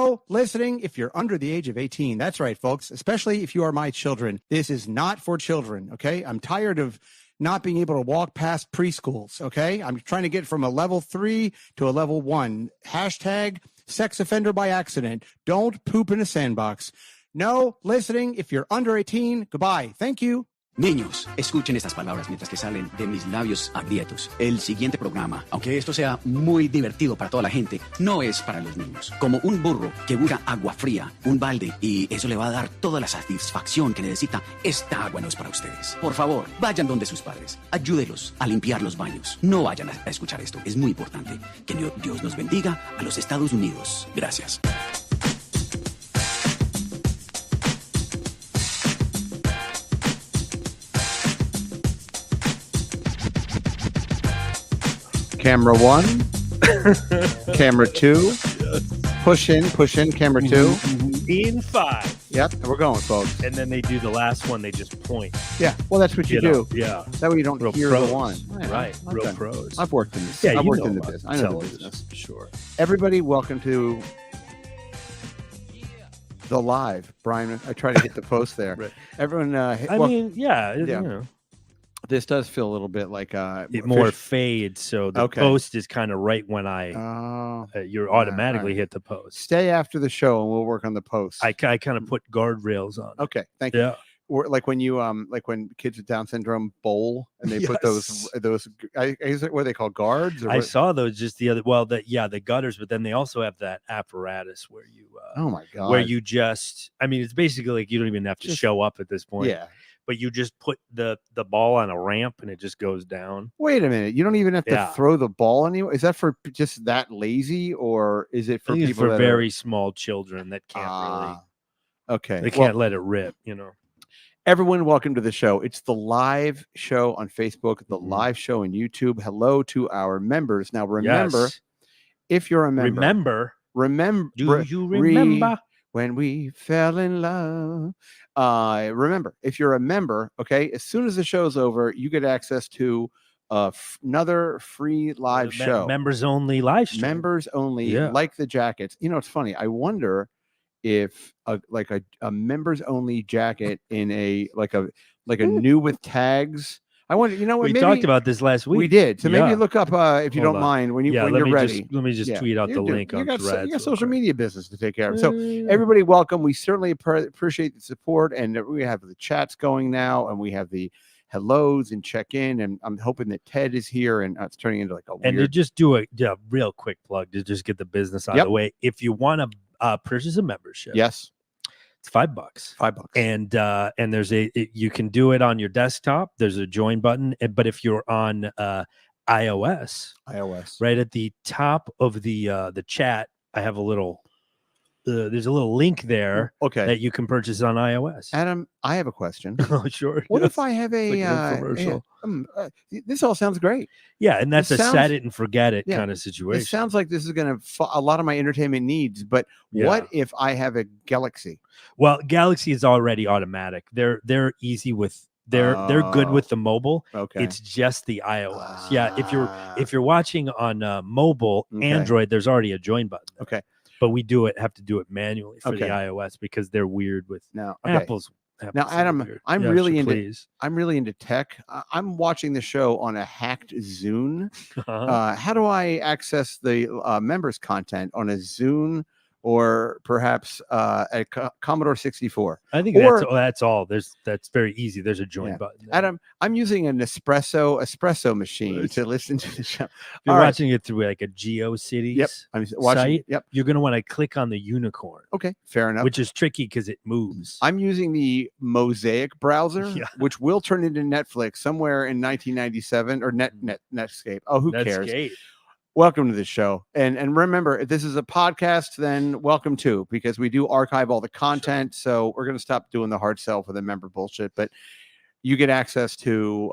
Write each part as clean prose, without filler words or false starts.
Listening if you're under the age of 18. That's right, folks, especially if you are my children. This is not for children, okay? I'm tired of not being able to walk past preschools, okay? I'm trying to get from a level 3 to a level 1. Hashtag sex offender by accident. Don't poop in a sandbox. No listening if you're under 18. Goodbye. Thank you. Niños, escuchen estas palabras mientras que salen de mis labios agrietos. El siguiente programa, aunque esto sea muy divertido para toda la gente, no es para los niños. Como un burro que busca agua fría, un balde, y eso le va a dar toda la satisfacción que necesita, esta agua no es para ustedes. Por favor, vayan donde sus padres. Ayúdelos a limpiar los baños. No vayan a escuchar esto. Es muy importante. Que Dios nos bendiga a los Estados Unidos. Gracias. Camera 1, camera 2, push in, camera 2. In 5. Yep, and we're going, folks. And then they do the last one, they just point. Yeah, well, that's what you do. Yeah. That way you don't Real hear pros. the one. Right, I've real done- pros. I've worked in this. Yeah, I've you worked know in the about business. I know the television, business. Sure. Everybody, welcome to the live. Brian, I try to hit the post there. Right. Everyone, Yeah. Yeah. You know, this does feel a little bit like it more fades. So the Okay. post is kind of right when you're automatically right. hit the post. Stay after the show, and we'll work on the post. I kind of put guardrails on. Okay, thank you. Yeah. Or like when you like when kids with Down syndrome bowl and they put those is it what they call guards? Or I what? saw those just the other. Well, the gutters, but then they also have that apparatus where you. Oh my god! Where you just, I mean, it's basically like you don't even have to show up at this point. Yeah. But you just put the ball on a ramp and it just goes down. Wait a minute! You don't even have to Yeah. throw the ball anywhere. Is that for just that lazy, or is it for I think people it's for that very small children that can't Okay, they can't let it rip, you know. Everyone, welcome to the show. It's the live show on Facebook, the Mhm. live show on YouTube. Hello to our members. Now, remember, Yes. if you're a member, Remember, do you re- remember? when we fell in love. Remember, if you're a member, okay, as soon as the show's over, you get access to another free live show. Members only live stream. Members only, Yeah. like the jackets. You know, it's funny. I wonder if a members only jacket in a new with tags. I wonder, you know what? We maybe talked about this last week. we did. So maybe Yeah. look up if you Hold don't on. mind when Yeah, you're ready. let me just tweet out You the do. link You on got Threads. you got real social quick. media business to take care of. So Yeah. everybody, welcome. We certainly appreciate the support, and we have the chats going now, and we have the hellos and check in, and I'm hoping that Ted is here, and it's turning into like a And to weird. just do a real quick plug to just get the business out of Yep. the way. If you want to purchase a membership, Yes, it's $5. $5. And there's you can do it on your desktop. There's a join button, but if you're on iOS, iOS. right at the top of the chat, I have a little. There's a little link there Okay, that you can purchase on iOS. Adam, I have a question. Oh, sure. What yes. if I have a Like an infomercial. this all sounds great. Yeah, and that's This a sounds- set it and forget it Yeah, kind of situation. It sounds like this is going to a lot of my entertainment needs, but Yeah. what if I have a Galaxy? Well, Galaxy is already automatic. They're easy with they're good with the mobile. Okay. It's just the iOS. Yeah, if you're watching on mobile Okay. Android, there's already a join button. there. Okay. But we have to do it manually for the Okay. iOS because they're weird with Now, okay. Apple's Now, are Adam, weird. I'm Yeah, really sure, into please. I'm really into tech. I'm watching the show on a hacked Zune. Uh-huh. How do I access the members' content on a Zune or perhaps a Commodore 64? I think or- that's all. That's very easy. There's a join Yeah. button. there. Adam, I'm using an espresso machine Nice. to listen to the show. If you're All right. watching it through like a GeoCities Yep. I'm watching. site, Yep. you're going to want to click on the unicorn, Okay. Fair enough. which is tricky because it moves. I'm using the Mosaic browser, Yeah. which will turn into Netflix somewhere in 1997 or Netscape. Oh, who cares? Netscape. Welcome to the show. And remember, if this is a podcast, then welcome to, because we do archive all the content. So we're going to stop doing the hard sell for the member bullshit, but you get access to,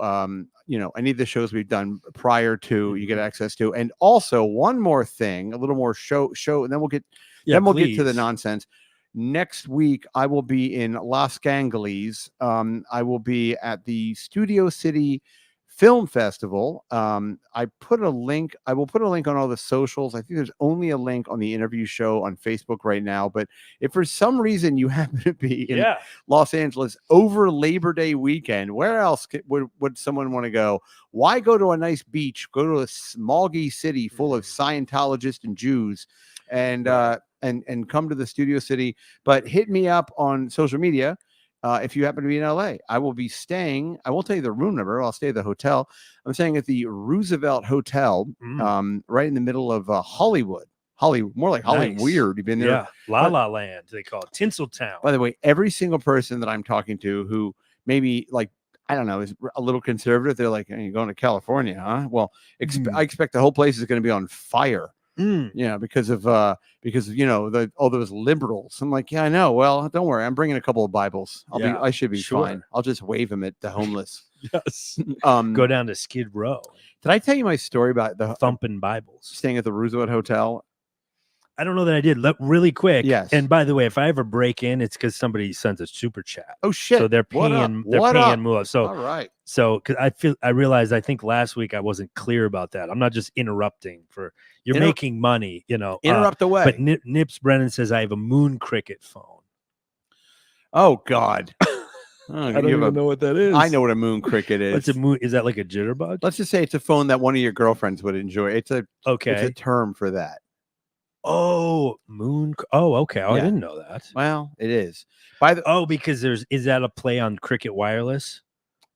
any of the shows we've done prior to, you get access to. And also one more thing, a little more show, and then we'll get get to the please. nonsense. Next week, I will be in Los Angeles. I will be at the Studio City film festival. I put a link. I will put a link on all the socials. I think there's only a link on the interview show on Facebook right now. But if for some reason you happen to be in Los Angeles over Labor Day weekend, where else would someone want to go? Why go to a nice beach? Go to a smoggy city full of Scientologists and Jews, and come to the Studio City. But hit me up on social media. If you happen to be in LA, I will be staying. I won't tell you the room number. I'll stay at the hotel. I'm staying at the Roosevelt Hotel, right in the middle of Hollywood. More like Hollywood. Weird. You've been there? Yeah, La La Land. They call it Tinseltown. By the way, every single person that I'm talking to who maybe I don't know, is a little conservative. They're like, "Hey, you're going to California, huh?" Well, I expect the whole place is going to be on fire. Because of all those liberals. I'm like, yeah, I know. Well, don't worry, I'm bringing a couple of Bibles. I should be fine. I'll just wave them at the homeless. Yes. Go down to Skid Row. Did I tell you my story about the thumping Bibles, staying at the Roosevelt Hotel? I don't know that I did. Really quick. Yes. And by the way, if I ever break in, it's because somebody sent a super chat. Oh shit! So they're paying. They're paying more. So all right. So because I realized I think last week I wasn't clear about that. I'm not just interrupting for you're making money. Interrupt away. But Nips Brennan says I have a Moon Cricket phone. Oh God. I don't even know what that is. I know what a Moon Cricket is. What's a moon? Is that like a jitterbug? Let's just say it's a phone that one of your girlfriends would enjoy. It's a term for that. Oh, Moon. Oh, okay. Oh, I didn't know that. Well, it is. Because is that a play on Cricket Wireless?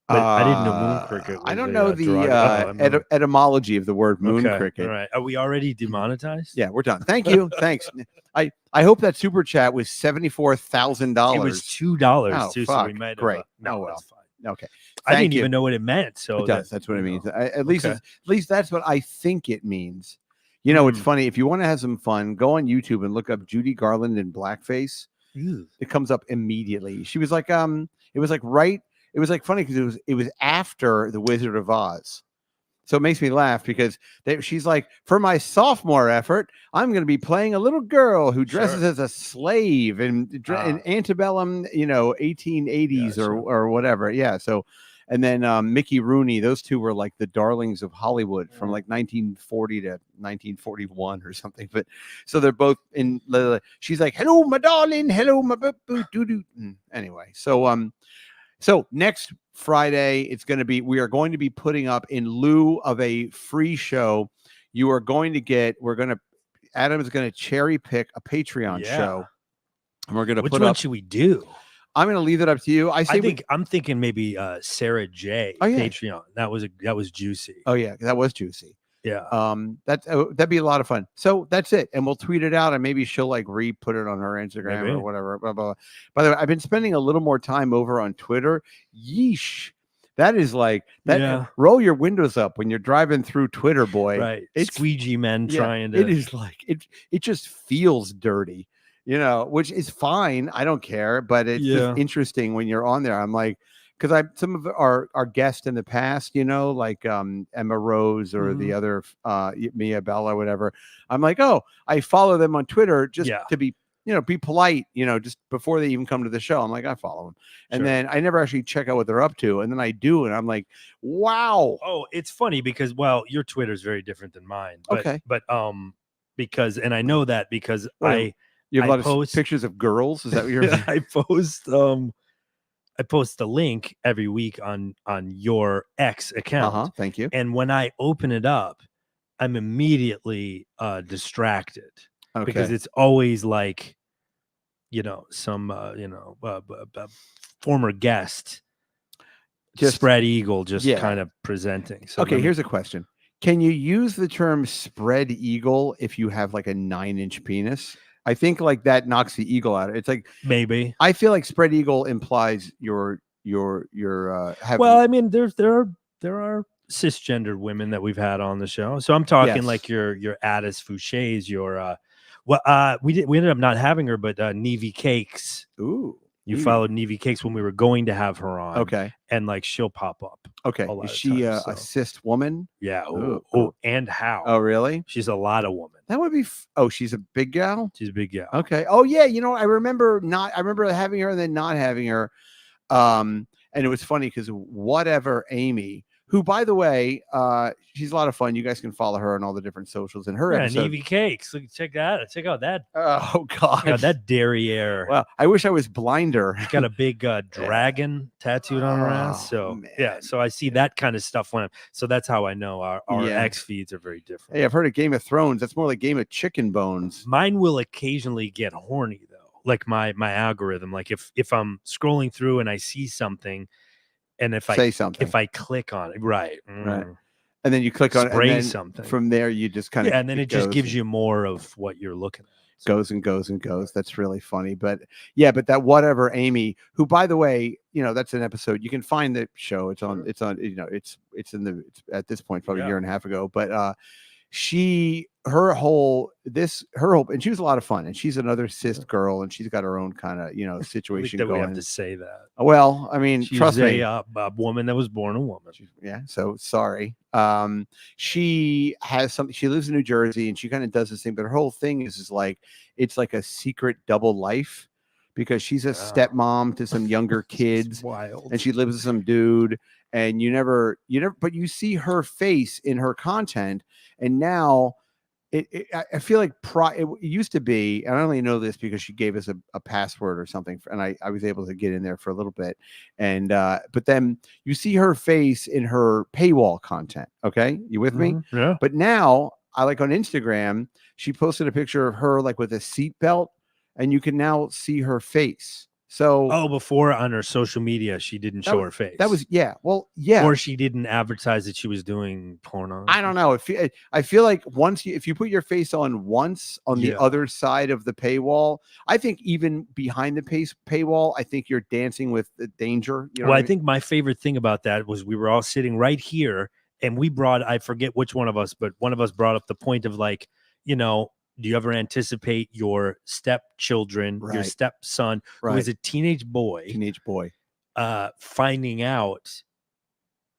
I didn't know Moon Cricket. I don't know the etymology of the word Moon Cricket. All right. Are we already demonetized? Yeah, we're done. Thank you. Thanks. I hope that super chat was $74,000. It was $2 too. Fuck. So we might have. Great. No, well. Fine. Okay. I didn't even know what it meant. So it does. That's what it means. At least that's what I think it means. It's funny. If you want to have some fun, go on YouTube and look up Judy Garland in blackface. It comes up immediately. She was like, it was like it was like funny because it was after The Wizard of Oz. So it makes me laugh because she's like, for my sophomore effort, I'm going to be playing a little girl who dresses as a slave in antebellum, 1880s or whatever. Yeah. So, and then Mickey Rooney, those two were like the darlings of Hollywood from like 1940 to 1941 or something. But so they're both in. She's like, "Hello, my darling. Hello, my boo doo doo." Anyway, so next Friday, we are going to be putting up, in lieu of a free show, Adam is going to cherry pick a Patreon show. And we're going to Which one should we do? I'm going to leave it up to you. I'm thinking maybe Sarah J. Patreon. That was juicy. Oh yeah. That was juicy. Yeah. That'd be a lot of fun. So that's it. And we'll tweet it out and maybe she'll re-put it on her Instagram or whatever. Blah, blah, blah. By the way, I've been spending a little more time over on Twitter. Yeesh. That is like that. Yeah. Roll your windows up when you're driving through Twitter, boy. Right. It's squeegee men trying to. It is like it just feels dirty, which is fine. I don't care, but it's just interesting when you're on there. I'm like, because some of our guests in the past, like Emma Rose or the other Mia Bella, whatever. I'm like, oh, I follow them on Twitter just to be, be polite, just before they even come to the show. I'm like, I follow them. And then I never actually check out what they're up to. And then I do. And I'm like, wow. Oh, it's funny because, your Twitter is very different than mine. But, because, and I know that because you have a lot of pictures of girls. Is that what you're I post the link every week on your X account. Thank you. And when I open it up, I'm immediately distracted because it's always like, some former guest, spread eagle, kind of presenting. So here's a question: can you use the term spread eagle if you have like a 9-inch penis? I think like that knocks the eagle out. It's like maybe. I feel like spread eagle implies you're having. Well, I mean, there are cisgendered women that we've had on the show, so I'm talking like your Addis Foucher's, we ended up not having her, but Nevy Cakes. Ooh. You followed Nevy Cakes when we were going to have her on. Okay. And like she'll pop up. Okay. Is she a cis woman? Yeah. Oh, and how? Oh, really? She's a lot of woman. That would be. She's a big gal? She's a big gal. Okay. Oh, yeah. I remember having her and then not having her. And it was funny because whatever Amy, who, by the way, she's a lot of fun. You guys can follow her on all the different socials. And her episode, Evie Cakes. Look, check out that. Oh God, that derriere. Well, I wish I was blinder. She's got a big dragon tattooed on her ass. So man. so I see that kind of stuff so that's how I know our X feeds are very different. Hey, I've heard of Game of Thrones. That's more like Game of Chicken Bones. Mine will occasionally get horny though. Like my algorithm. Like if I'm scrolling through and I see something, and if I click on it, right. And then you click on it, and then something. From there, you just kind of and then it just gives you more of what you're looking at. Goes and goes and goes. That's really funny. But but that whatever Amy, who, by the way, that's an episode. You can find the show. It's on. It's at this point probably a year and a half ago. But her whole, and she was a lot of fun, and she's another cis girl, and she's got her own kind of situation that going. We have to say that. Well, I mean, she's trust me, a woman that was born a woman. So sorry. She has something. She lives in New Jersey, and she kind of does this thing, but her whole thing is like it's like a secret double life, because she's a stepmom to some younger kids, wild, and she lives with some dude. And you never, but you see her face in her content, and now I feel like it used to be, and I only know this because she gave us a password or something, and I was able to get in there for a little bit, and but then you see her face in her paywall content. Okay, you with me? Yeah. But now I like on Instagram, she posted a picture of her like with a seatbelt, and you can now see her face. So before on her social media, she didn't show her face. That was or she didn't advertise that she was doing porno. I don't know. I feel like if you put your face on once on the other side of the paywall, I think even behind the paywall, I think you're dancing with the danger. I think my favorite thing about that was we were all sitting right here, and I forget which one of us, but one of us brought up the point of like, do you ever anticipate your stepchildren, your stepson, who is a teenage boy, finding out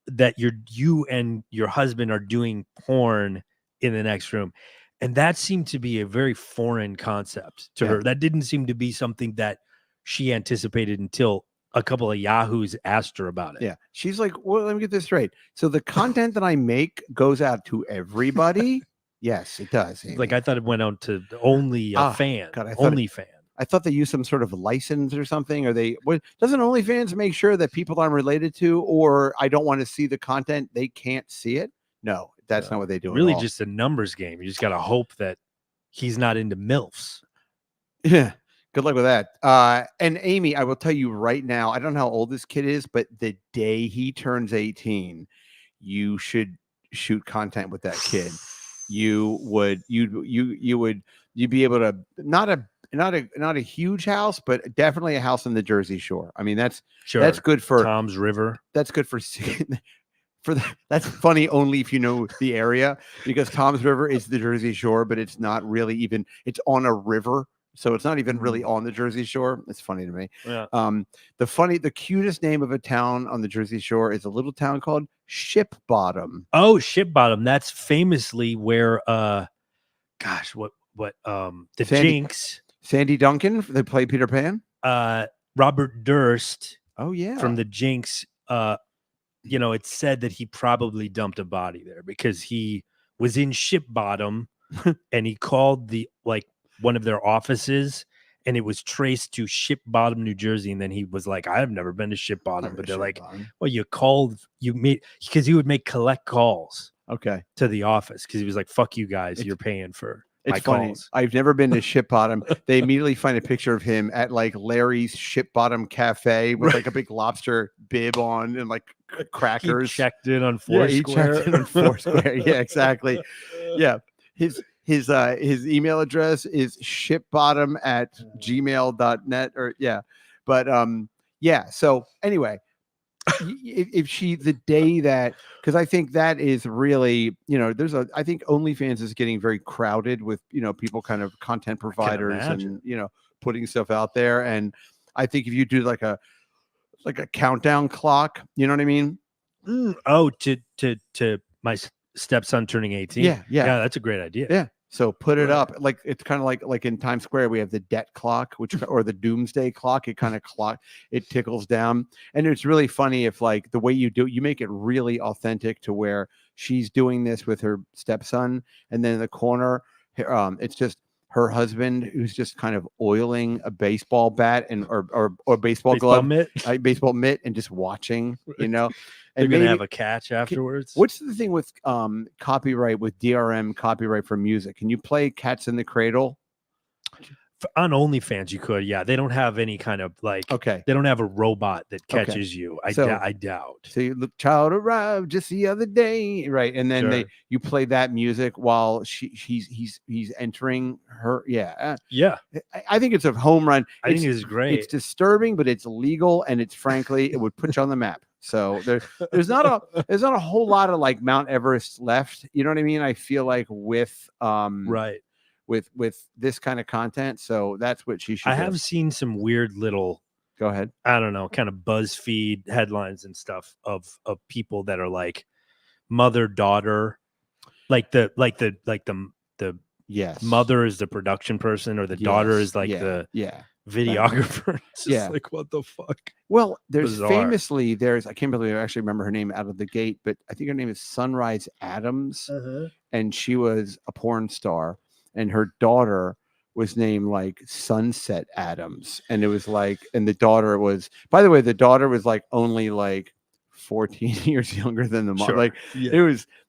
that you and your husband are doing porn in the next room? And that seemed to be a very foreign concept to her. That didn't seem to be something that she anticipated until a couple of yahoos asked her about it. Yeah. She's like, well, let me get this straight. So the content that I make goes out to everybody. Yes, it does. Amy. Like I thought it went out to only a fan. God, fan. I thought they used some sort of license or something. Doesn't OnlyFans make sure that people I'm related to, or I don't want to see the content, they can't see it? No, that's not what they do. Really, just a numbers game. You just got to hope that he's not into MILFs. Yeah. Good luck with that. And Amy, I will tell you right now, I don't know how old this kid is, but the day he turns 18, you should shoot content with that kid. You'd be able to not a huge house, but definitely a house in the Jersey Shore. I mean, that's good for Tom's River. That's good for that's funny only if you know the area, because Tom's River is the Jersey Shore, but it's not really even. It's on a river, so it's not even really on the Jersey Shore. It's funny to me. Yeah. The cutest name of a town on the Jersey Shore is a little town called Ship Bottom. Oh, Ship Bottom. That's famously where the Jinx. Sandy Duncan, they play Peter Pan. Robert Durst. Oh yeah. From the Jinx. It's said that he probably dumped a body there because he was in Ship Bottom and he called one of their offices, and it was traced to Ship Bottom, New Jersey. And then he was like, I've never been to Ship Bottom, but they're like, well, because he would make collect calls. Okay. To the office. Cause he was like, fuck you guys. You're paying for my calls. I've never been to Ship Bottom. They immediately find a picture of him at like Larry's Ship Bottom Cafe with like a big lobster bib on and like crackers. He checked in on Foursquare. Yeah, he checked in on Foursquare. Yeah, exactly. Yeah. His email address is shipbottom@gmail.net so anyway, if she the day that, because I think that is really, I think OnlyFans is getting very crowded with people kind of content providers and putting stuff out there, and I think if you do like a countdown clock, you know what I mean? To my stepson turning 18. Yeah, that's a great idea. Yeah. So put it Right. up. Like it's kind of like in Times Square, we have the debt clock, which or the doomsday clock. It kind of it tickles down. And it's really funny if like the way you do it, you make it really authentic to where she's doing this with her stepson, and then in the corner, it's just her husband who's just kind of oiling a baseball bat and or baseball glove, baseball mitt, and just watching, you know. They're And gonna maybe have a catch afterwards. what's the thing with copyright with DRM copyright for music? Can you play Cats in the Cradle? On OnlyFans, you could. Yeah, they don't have any kind of like. Okay. They don't have a robot that catches you. I doubt. So the child arrived just the other day, right? And then you play that music while he's entering her. Yeah. Yeah. I think it's a home run. I think it's great. It's disturbing, but it's legal, and it's frankly it would put you on the map. So there's not a whole lot of like Mount Everest left. You know what I mean? I feel like with right. with this kind of content. So that's what she should do. have seen some weird little, go ahead, I don't know, kind of BuzzFeed headlines and stuff of people that are like mother-daughter, like the yes, mother is the production person or the daughter is like the videographer. It's just like, what the fuck? Well, there's bizarre. Famously, I can't believe I actually remember her name out of the gate, but I think her name is Sunrise Adams, and she was a porn star, and her daughter was named like Sunset Adams, and it was like, and the daughter was, by the way, the daughter was like only like 14 years younger than the mom. Sure. Like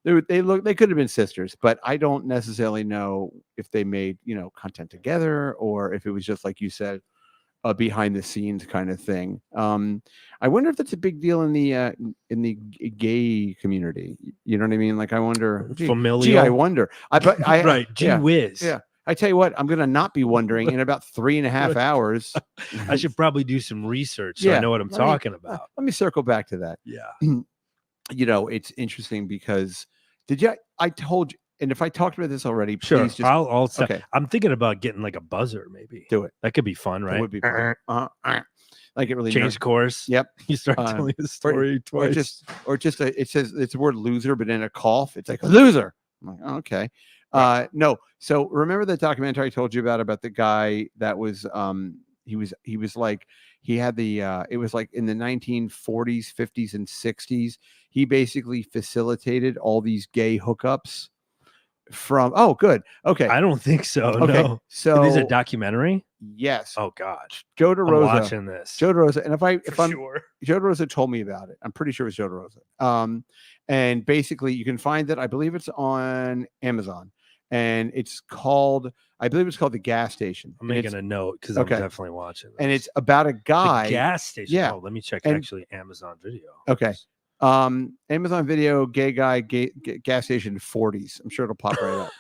they could have been sisters, but I don't necessarily know if they made, content together or if it was just like you said, a behind the scenes kind of thing. I wonder if that's a big deal in the gay community. You know what I mean? Like I wonder, familial. I wonder. Right. Gee whiz. Yeah. I tell you what, I'm going to not be wondering in about 3.5 hours. I should probably do some research so I know what I'm talking about. Let me circle back to that. Yeah. It's interesting because I told you, and if I talked about this already, sure. Please just, I'll okay. I'm thinking about getting like a buzzer, maybe. Do it. That could be fun, right? It would be fun. Like it really change course. Yep. You start telling the story twice. Or just it says it's the word loser, but in a cough, it's like a loser. I'm like, oh, okay. No. So remember the documentary I told you about the guy that was he was like he had the it was like in the 1940s, 50s, and 60s. He basically facilitated all these gay hookups from good. Okay. I don't think so. Okay. No. So it is a documentary? Yes. Oh God. Joe DeRosa. I'm watching this. Joe DeRosa. And if I'm sure. Joe DeRosa told me about it. I'm pretty sure it was Joe DeRosa. And basically you can find it. I believe it's on Amazon. And it's called, I believe it's called The Gas Station. I'm making a note because I'm definitely watching this. And it's about a guy. The Gas Station. Yeah. Oh, let me check actually Amazon Video. Okay. Amazon Video, gay guy, gas station 40s. I'm sure it'll pop right up.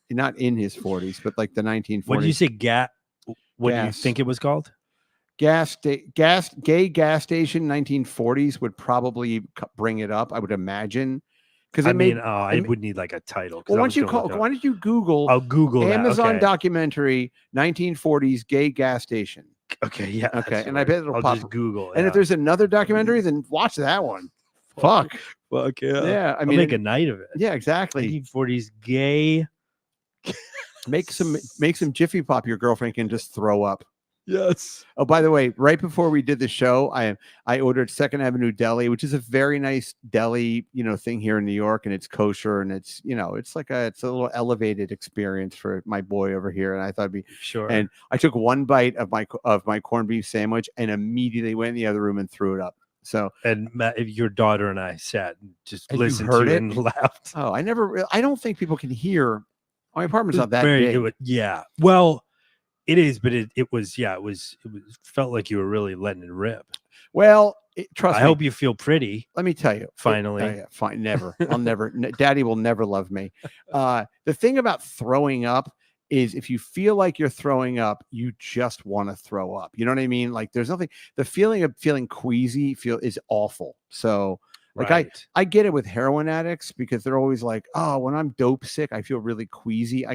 Not in his 40s, but like the 1940s. What did you say? What do you think it was called? Gay gas station 1940s would probably bring it up, I would imagine. Because I would need like a title. Well, why don't you Google? I'll Google Amazon that. documentary 1940s gay gas station. Okay, yeah. Okay, and I bet it'll I'll pop. Just Google. And if there's another documentary, then watch that one. Fuck yeah. Yeah, I'll make a night of it. Yeah, exactly. 1940s gay. Make some Jiffy Pop. Your girlfriend can just throw up. Yes. Oh, by the way, right before we did the show, I ordered Second Avenue Deli, which is a very nice deli, thing here in New York, and it's kosher, and it's it's a little elevated experience for my boy over here, and I thought it'd be sure. And I took one bite of my corned beef sandwich and immediately went in the other room and threw it up. So, and your daughter and I sat and just listened to it and laughed. Oh, I don't think people can hear. My apartment's not that big. Yeah. Well, it is, but it felt like you were really letting it rip. Well, trust me. I hope you feel pretty. Let me tell you. Finally. Fine. Never. I'll never. Daddy will never love me. The thing about throwing up is if you feel like you're throwing up, you just want to throw up. You know what I mean? Like there's nothing. The feeling of feeling queasy is awful. So like I get it with heroin addicts because they're always like, oh, when I'm dope sick, I feel really queasy.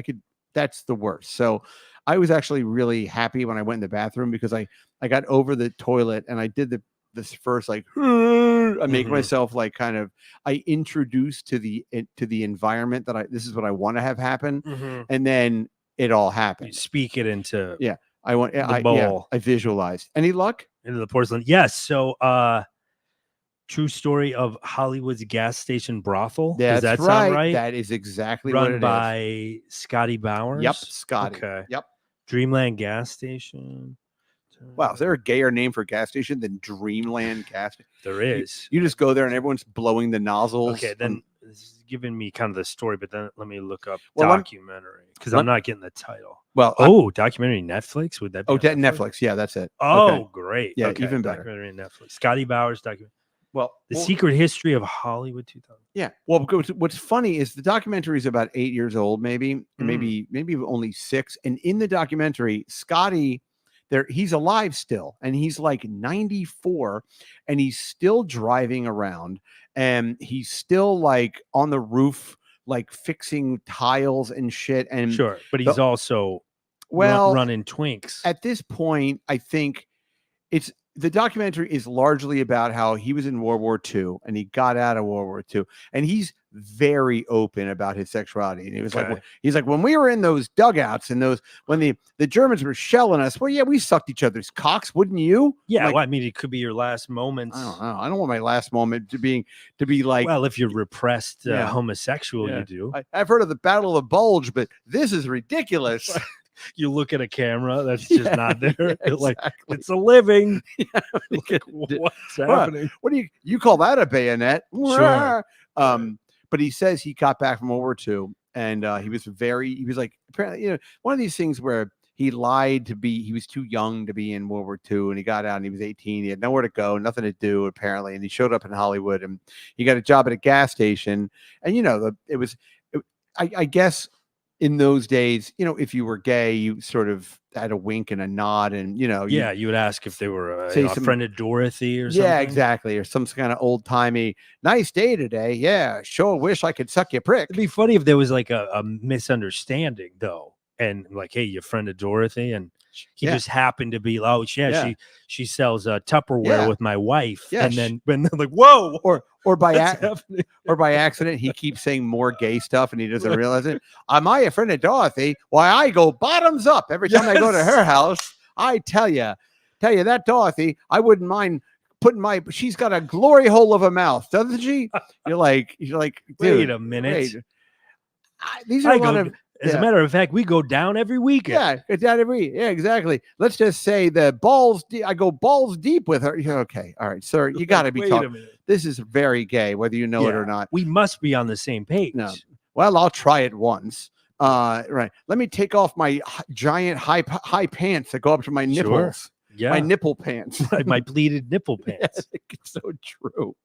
That's the worst. So I was actually really happy when I went in the bathroom because I got over the toilet and I did this first like I make Mhm. myself like kind of I introduce to the environment that this is what I want to have happen, Mhm. and then it all You happened. speak it into Yeah, I want the bowl, I visualized. Any luck? into the porcelain. Yes. So, true story of Hollywood's gas station brothel. Does That's that sound right. right? That is exactly what Run it is. by Scotty Yep, Bowers. Scotty. Okay. Yep. Dreamland gas station. Wow, is there a gayer name for gas station than Dreamland Gas Station? There is. You just go there and everyone's blowing the nozzles. Okay, then this is giving me kind of the story, but then let me look up Well, documentary because I'm not getting the title. well, Documentary Netflix? Would that be on Netflix. Yeah, that's it. Oh, Okay. great. Yeah, Okay, even better. documentary on Netflix. Scotty Bowers documentary. Well, The Secret History of Hollywood 2000. yeah. Well, what's funny is the documentary is about 8 years old, maybe, Mm. maybe only 6. And in the documentary, Scotty, he's alive still, and he's like 94, and he's still driving around, and he's still like on the roof, like fixing tiles and shit. And Sure, but he's also running twinks. at this point, I think the documentary is largely about how he was in World War II and he got out of World War II, and he's very open about his sexuality. And he was like, he's like, when we were in those dugouts and when the Germans were shelling us, well, yeah, we sucked each other's cocks, wouldn't you? Yeah, like, well, I mean, it could be your last moments. I don't know. I don't want my last moment to be like, well, if you're repressed homosexual, you do. I've heard of the Battle of the Bulge, but this is ridiculous. You look at a camera that's just not there. Yeah, like exactly. it's a living. Like, what's happening? What do you call that, a bayonet? Sure. But he says he got back from World War II, and he was like, apparently, one of these things where he lied he was too young to be in World War II, and he got out and he was 18. He had nowhere to go, nothing to do, apparently. And he showed up in Hollywood, and he got a job at a gas station. And, I guess in those days, if you were gay, you sort of had a wink and a nod, and you would ask if they were a friend of Dorothy or something. Yeah, exactly, or some kind of old timey. Nice day today. Yeah, sure. Wish I could suck your prick. It'd be funny if there was like a misunderstanding though, and like, hey, your friend of Dorothy, and he just happened to be, she sells Tupperware with my wife, and then when they're like, whoa, or by accident, he keeps saying more gay stuff and he doesn't realize it. Am I a friend of Dorothy? Why, I go bottoms up every time I go to her house. I tell you that Dorothy, I wouldn't mind putting she's got a glory hole of a mouth, doesn't she? You're like, wait a minute. These are a lot of. As a matter of fact, we go down every weekend. Yeah, exactly. Let's just say I go balls deep with her. Okay, all right, sir, you got to be talking. This is very gay, whether you know it or not. We must be on the same page. No. Well, I'll try it once. Right. Let me take off my giant high pants that go up to my nipples. Sure. Yeah, my nipple pants. My pleated nipple pants. It's so true.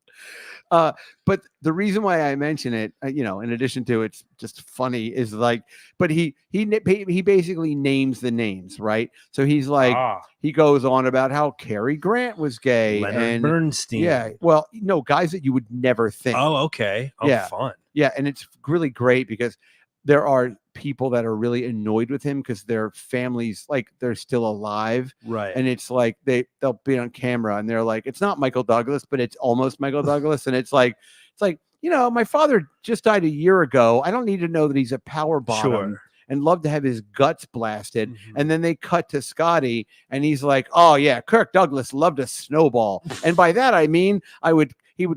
But the reason why I mention it, in addition to it's just funny, is like, but he basically names the names, right? So he's like, he goes on about how Cary Grant was gay, Leonard Bernstein. Yeah, well, no, guys that you would never think. Oh, okay. Oh, yeah, fun. Yeah, and it's really great because there are people that are really annoyed with him because their families, like, they're still alive, right? And it's like they'll be on camera and they're like, it's not Michael Douglas, but it's almost Michael Douglas, and it's like my father just died a year ago. I don't need to know that he's a power bottom and love to have his guts blasted. Mm-hmm. And then they cut to Scotty, and he's like, oh yeah, Kirk Douglas loved a snowball, and by that I mean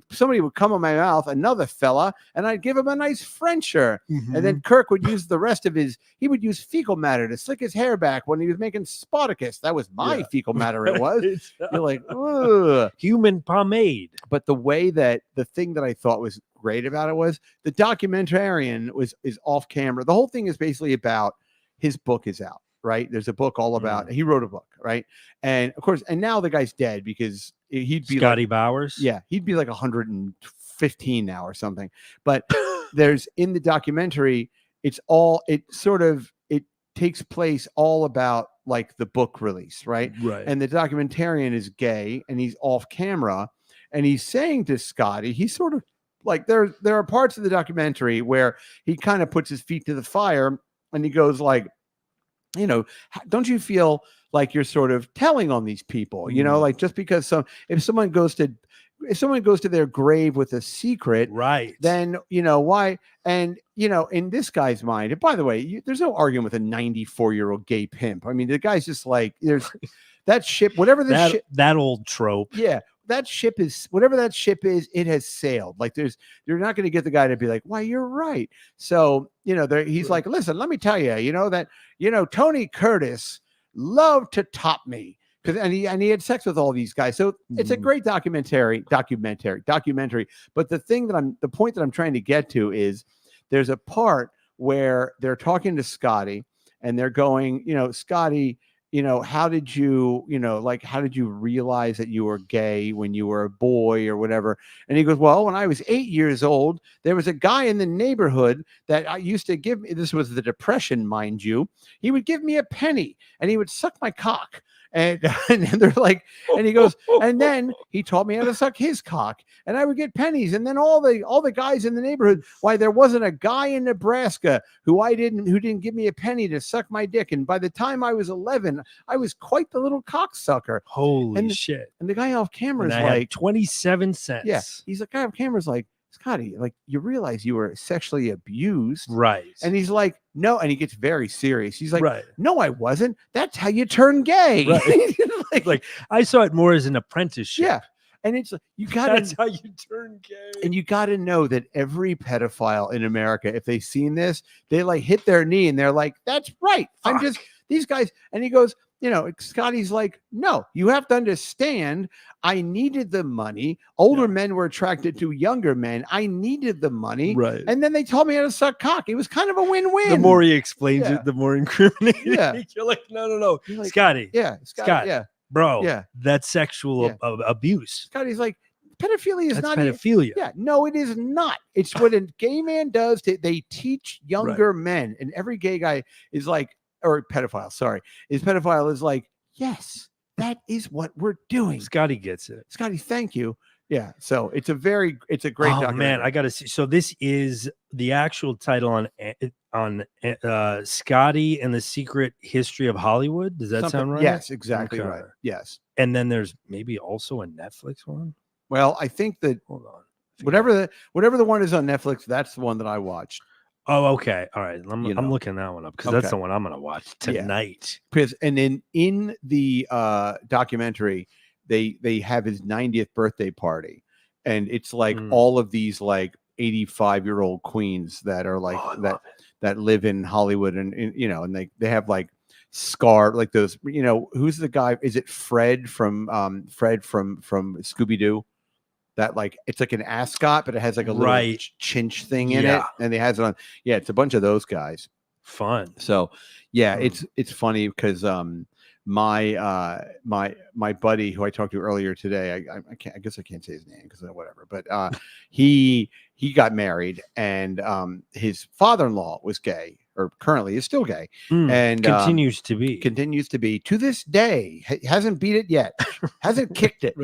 somebody would come in my mouth, another fella, and I'd give him a nice Frencher. Mm-hmm. And then Kirk would use the rest of he would use fecal matter to slick his hair back when he was making Spartacus. That was my fecal matter. It was. You're like, ugh. Human pomade. But the thing that I thought was great about it was the documentarian is off camera. The whole thing is basically about his book is out. Right. There's a book all about, he wrote a book. Right. And of course, and now the guy's dead because he'd be Scotty Bowers. Yeah. He'd be like 115 now or something. But there's in the documentary, it takes place all about like the book release. Right. And the documentarian is gay and he's off camera and he's saying to Scotty, he's sort of like, there are parts of the documentary where he kind of puts his feet to the fire and he goes like, don't you feel like you're sort of telling on these people, like just because if someone goes to their grave with a secret, Right. then why? And in this guy's mind, and by the way, there's no arguing with a 94-year-old gay pimp. I mean, the guy's just like, there's that ship, whatever that old trope. Yeah. That ship is, whatever that ship is, it has sailed. Like you're not going to get the guy to be like, why, you're right. So, he's like, listen, let me tell you, that Tony Curtis loved to top me. And he had sex with all these guys. So it's a great documentary. But the point that I'm trying to get to is there's a part where they're talking to Scotty and they're going, Scotty, how did you realize that you were gay when you were a boy or whatever? And he goes, well, when I was 8 years old, there was a guy in the neighborhood that I used to give me, this was the Depression, mind you. He would give me a penny and he would suck my cock. And they're like, and he goes, and then he taught me how to suck his cock, and I would get pennies. And then all the guys in the neighborhood, why, there wasn't a guy in Nebraska who didn't give me a penny to suck my dick. And by the time I was 11, I was quite the little cocksucker. Holy shit! And the guy off camera is I like, had 27 cents. Yeah, he's like, guy off camera is like, Scotty, like, you realize you were sexually abused, right? And he's like, no, and he gets very serious. He's like, right. No, I wasn't. That's how you turn gay. Right. like I saw it more as an apprenticeship. Yeah, and it's that's how you turn gay. And you got to know that every pedophile in America, if they've seen this, they like hit their knee and they're like, that's right. Fuck. I'm just these guys. And he goes, Scotty's like, no, you have to understand, I needed the money. Older men were attracted to younger men. I needed the money. Right. And then they told me how to suck cock. It was kind of a win-win. The more he explains it, the more incriminating. Yeah. You're like, no. Like, Scotty. Yeah. Scott. Yeah. Bro. Yeah. That's sexual abuse. Scotty's like, pedophilia is not pedophilia. Yeah, no, it is not. It's what a gay man does. They teach younger men, and every gay guy is like, or pedophile, pedophile is like, yes, that is what we're doing. Scotty gets it. Scotty, thank you. Yeah. So it's a great documentary. Man, I gotta see. So this is the actual title on Scotty and the Secret History of Hollywood. Does that sound right? Yes, exactly right. Yes. And then there's maybe also a Netflix one. Well, I think that hold on. Whatever the one is on Netflix, that's the one that I watched. Oh, okay. All right. I'm looking that one up because that's the one I'm gonna watch tonight. Because and then in the documentary, they have his 90th birthday party, and it's like all of these like 85-year-old queens that are like that live in Hollywood, and and they have like scar like those. Who's the guy? Is it Fred from Scooby-Doo? That like it's like an ascot, but it has like a little chinch thing in it, and they has it on. Yeah, it's a bunch of those guys. Fun. So yeah, it's funny because my buddy who I talked to earlier today, I guess I can't say his name because whatever, but he got married, and his father-in-law was gay, or currently is still gay, and continues to be to this day. Hasn't beat it yet, hasn't kicked it,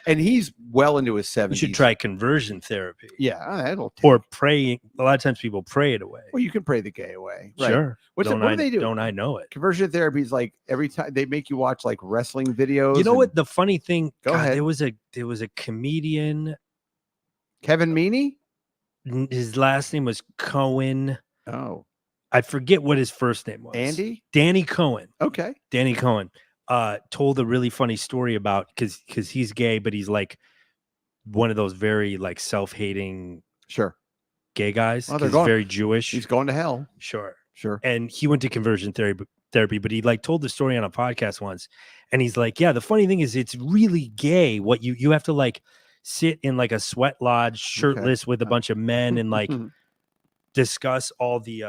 and he's well into his 70s. You should try conversion therapy. Yeah, that'll or praying. A lot of times people pray it away. Well, you can pray the gay away. Right? Sure. What do they do? Don't I know it? Conversion therapy is like every time they make you watch like wrestling videos. You know what? The funny thing. Go ahead. There was a comedian. Kevin Meaney. His last name was Cohen. Oh. I forget what his first name was. Danny Cohen. Okay. Danny Cohen told a really funny story about because he's gay, but he's like one of those very like self-hating gay guys. Well, he's very Jewish. He's going to hell. Sure. And he went to conversion therapy, but he like told the story on a podcast once, and he's like, yeah, the funny thing is it's really gay. What you have to like sit in like a sweat lodge, shirtless with a bunch of men, and like discuss all the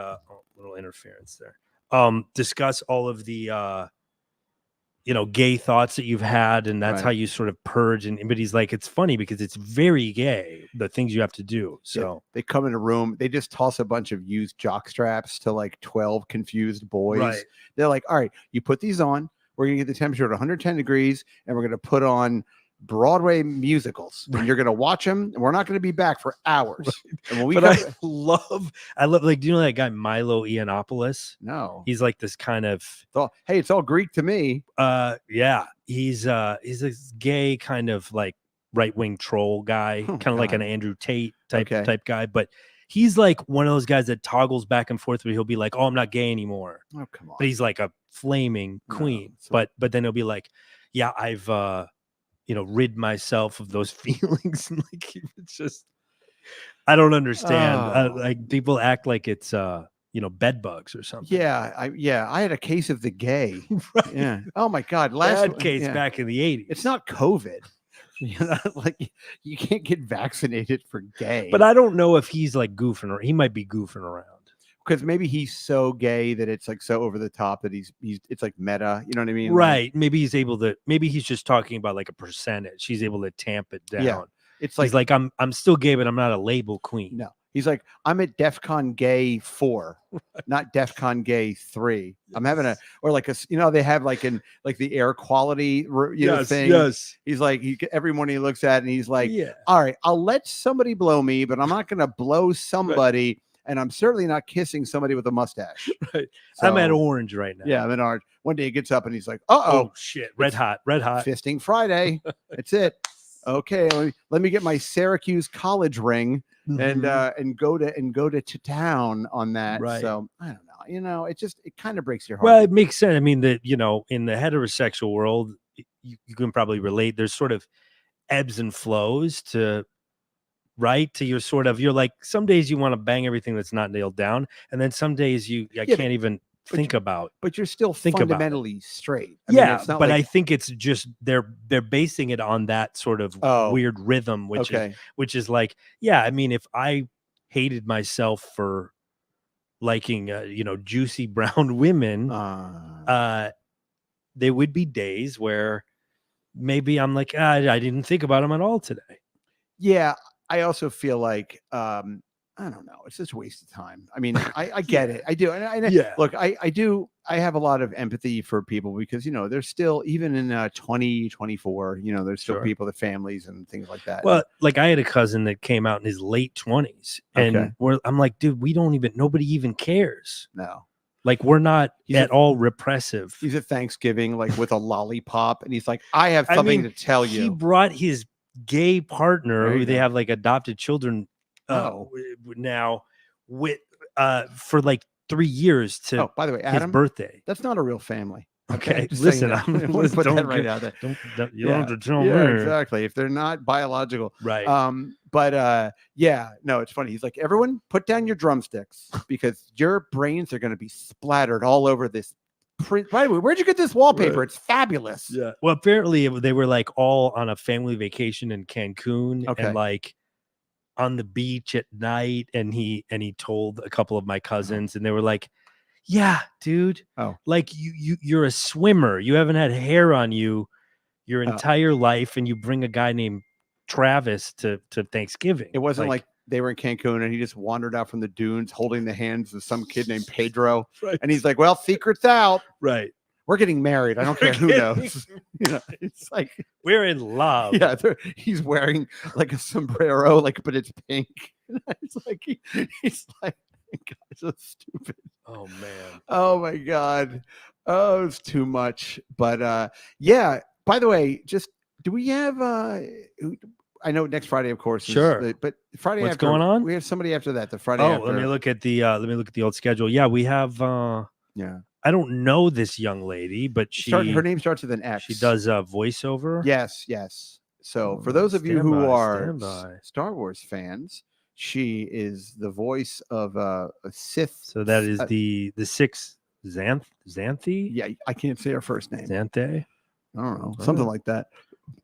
little interference there. Discuss all of the gay thoughts that you've had, and that's how you sort of purge. But he's like, it's funny because it's very gay, the things you have to do. So they come in a room, they just toss a bunch of used jock straps to like 12 confused boys. They're like, all right, you put these on, we're gonna get the temperature at 110 degrees, and we're gonna put on Broadway musicals, and you're going to watch them, and we're not going to be back for hours. And when we But come, I love, like, do you know that guy Milo Yiannopoulos? no, He's like this kind of hey, it's all Greek to me. yeah, he's this gay kind of like right-wing troll guy, kind of like an Andrew Tate type guy, but he's like one of those guys that toggles back and forth where he'll be like, "Oh, I'm not gay anymore." Oh, come on. But he's like a flaming queen. But then he'll be like, "Yeah, I've rid myself of those feelings." And like, it's just, I don't understand. Like, people act like it's bed bugs or something. Yeah, I had a case of the gay. Right. Yeah. Oh my God. Bad case back in the 80s. It's not COVID. Like, you can't get vaccinated for gay. But I don't know if he's like goofing, or he might be goofing around. Because maybe he's so gay that it's like so over the top that he's it's like meta. You know what I mean? Right. Like, maybe he's just talking about like a percentage. He's able to tamp it down. Yeah. It's like, he's like, I'm still gay, but I'm not a label queen. No. He's like, I'm at DEFCON gay 4, not DEFCON gay 3. I'm having or like they have like in like the air quality, thing. Yes. He's like, every morning he looks at it and he's like, all right, I'll let somebody blow me, but I'm not going to blow somebody. Right. And I'm certainly not kissing somebody with a mustache. Right. So, I'm at orange right now. Yeah, I'm at orange. One day he gets up and he's like, oh shit. Red hot. Fisting Friday. That's it. Okay, let me get my Syracuse college ring. Mm-hmm. and go to town on that. Right. So I don't know. It kind of breaks your heart. Well, it makes sense. I mean, that in the heterosexual world, you can probably relate. There's sort of ebbs and flows to your sort of, you're like, some days you want to bang everything that's not nailed down, and then some days I can't even think about. But you're still fundamentally straight. I mean, it's not but I think it's just they're basing it on that sort of weird rhythm, which is like, yeah, I mean, if I hated myself for liking juicy brown women, there would be days where maybe I'm like, I didn't think about them at all today. Yeah, I also feel like I don't know. It's just a waste of time. I mean, I get it. I do. And look, I do. I have a lot of empathy for people because, there's still, even in 2024, there's still people, with families and things like that. Well, like I had a cousin that came out in his late 20s and I'm like, dude, nobody even cares. No. Like, we're not at all repressive. He's at Thanksgiving, like with a lollipop. And he's like, I have something to tell you. He brought his gay partner who they have like adopted children now with for like 3 years to by the way, Adam, his birthday. That's not a real family. Okay, listen, I'm going to put that right out there. You don't have to tell me. Exactly. If they're not biological, right? No, it's funny. He's like, everyone, put down your drumsticks because your brains are going to be splattered all over this. By the way, where'd you get this wallpaper? Right. It's fabulous. Yeah. Well, apparently they were like all on a family vacation in Cancun, and like on the beach at night, and he told a couple of my cousins, and they were like, yeah, dude, like you're a swimmer, you haven't had hair on you your entire life, and you bring a guy named Travis to Thanksgiving. It wasn't like they were in Cancun and he just wandered out from the dunes holding the hands of some kid named Pedro. Right. And he's like, well, secret's out. Right. We're getting married. I don't care who knows. It's like, we're in love. Yeah. He's wearing like a sombrero, but it's pink. It's like, he's like, God, so stupid. Oh man. Oh my God. Oh, it's too much. But yeah, by the way, do we have I know next Friday, of course. Sure. But Friday what's after, going on? We have somebody after that. The Friday after. Let me look at the old schedule. Yeah, we have I don't know this young lady, but her name starts with an X. She does voiceover. Yes. So for those of you who are Star Wars fans, she is the voice of a Sith. So that is the sixth Xanthi. Yeah, I can't say her first name. Xanthe. I don't know, something like that.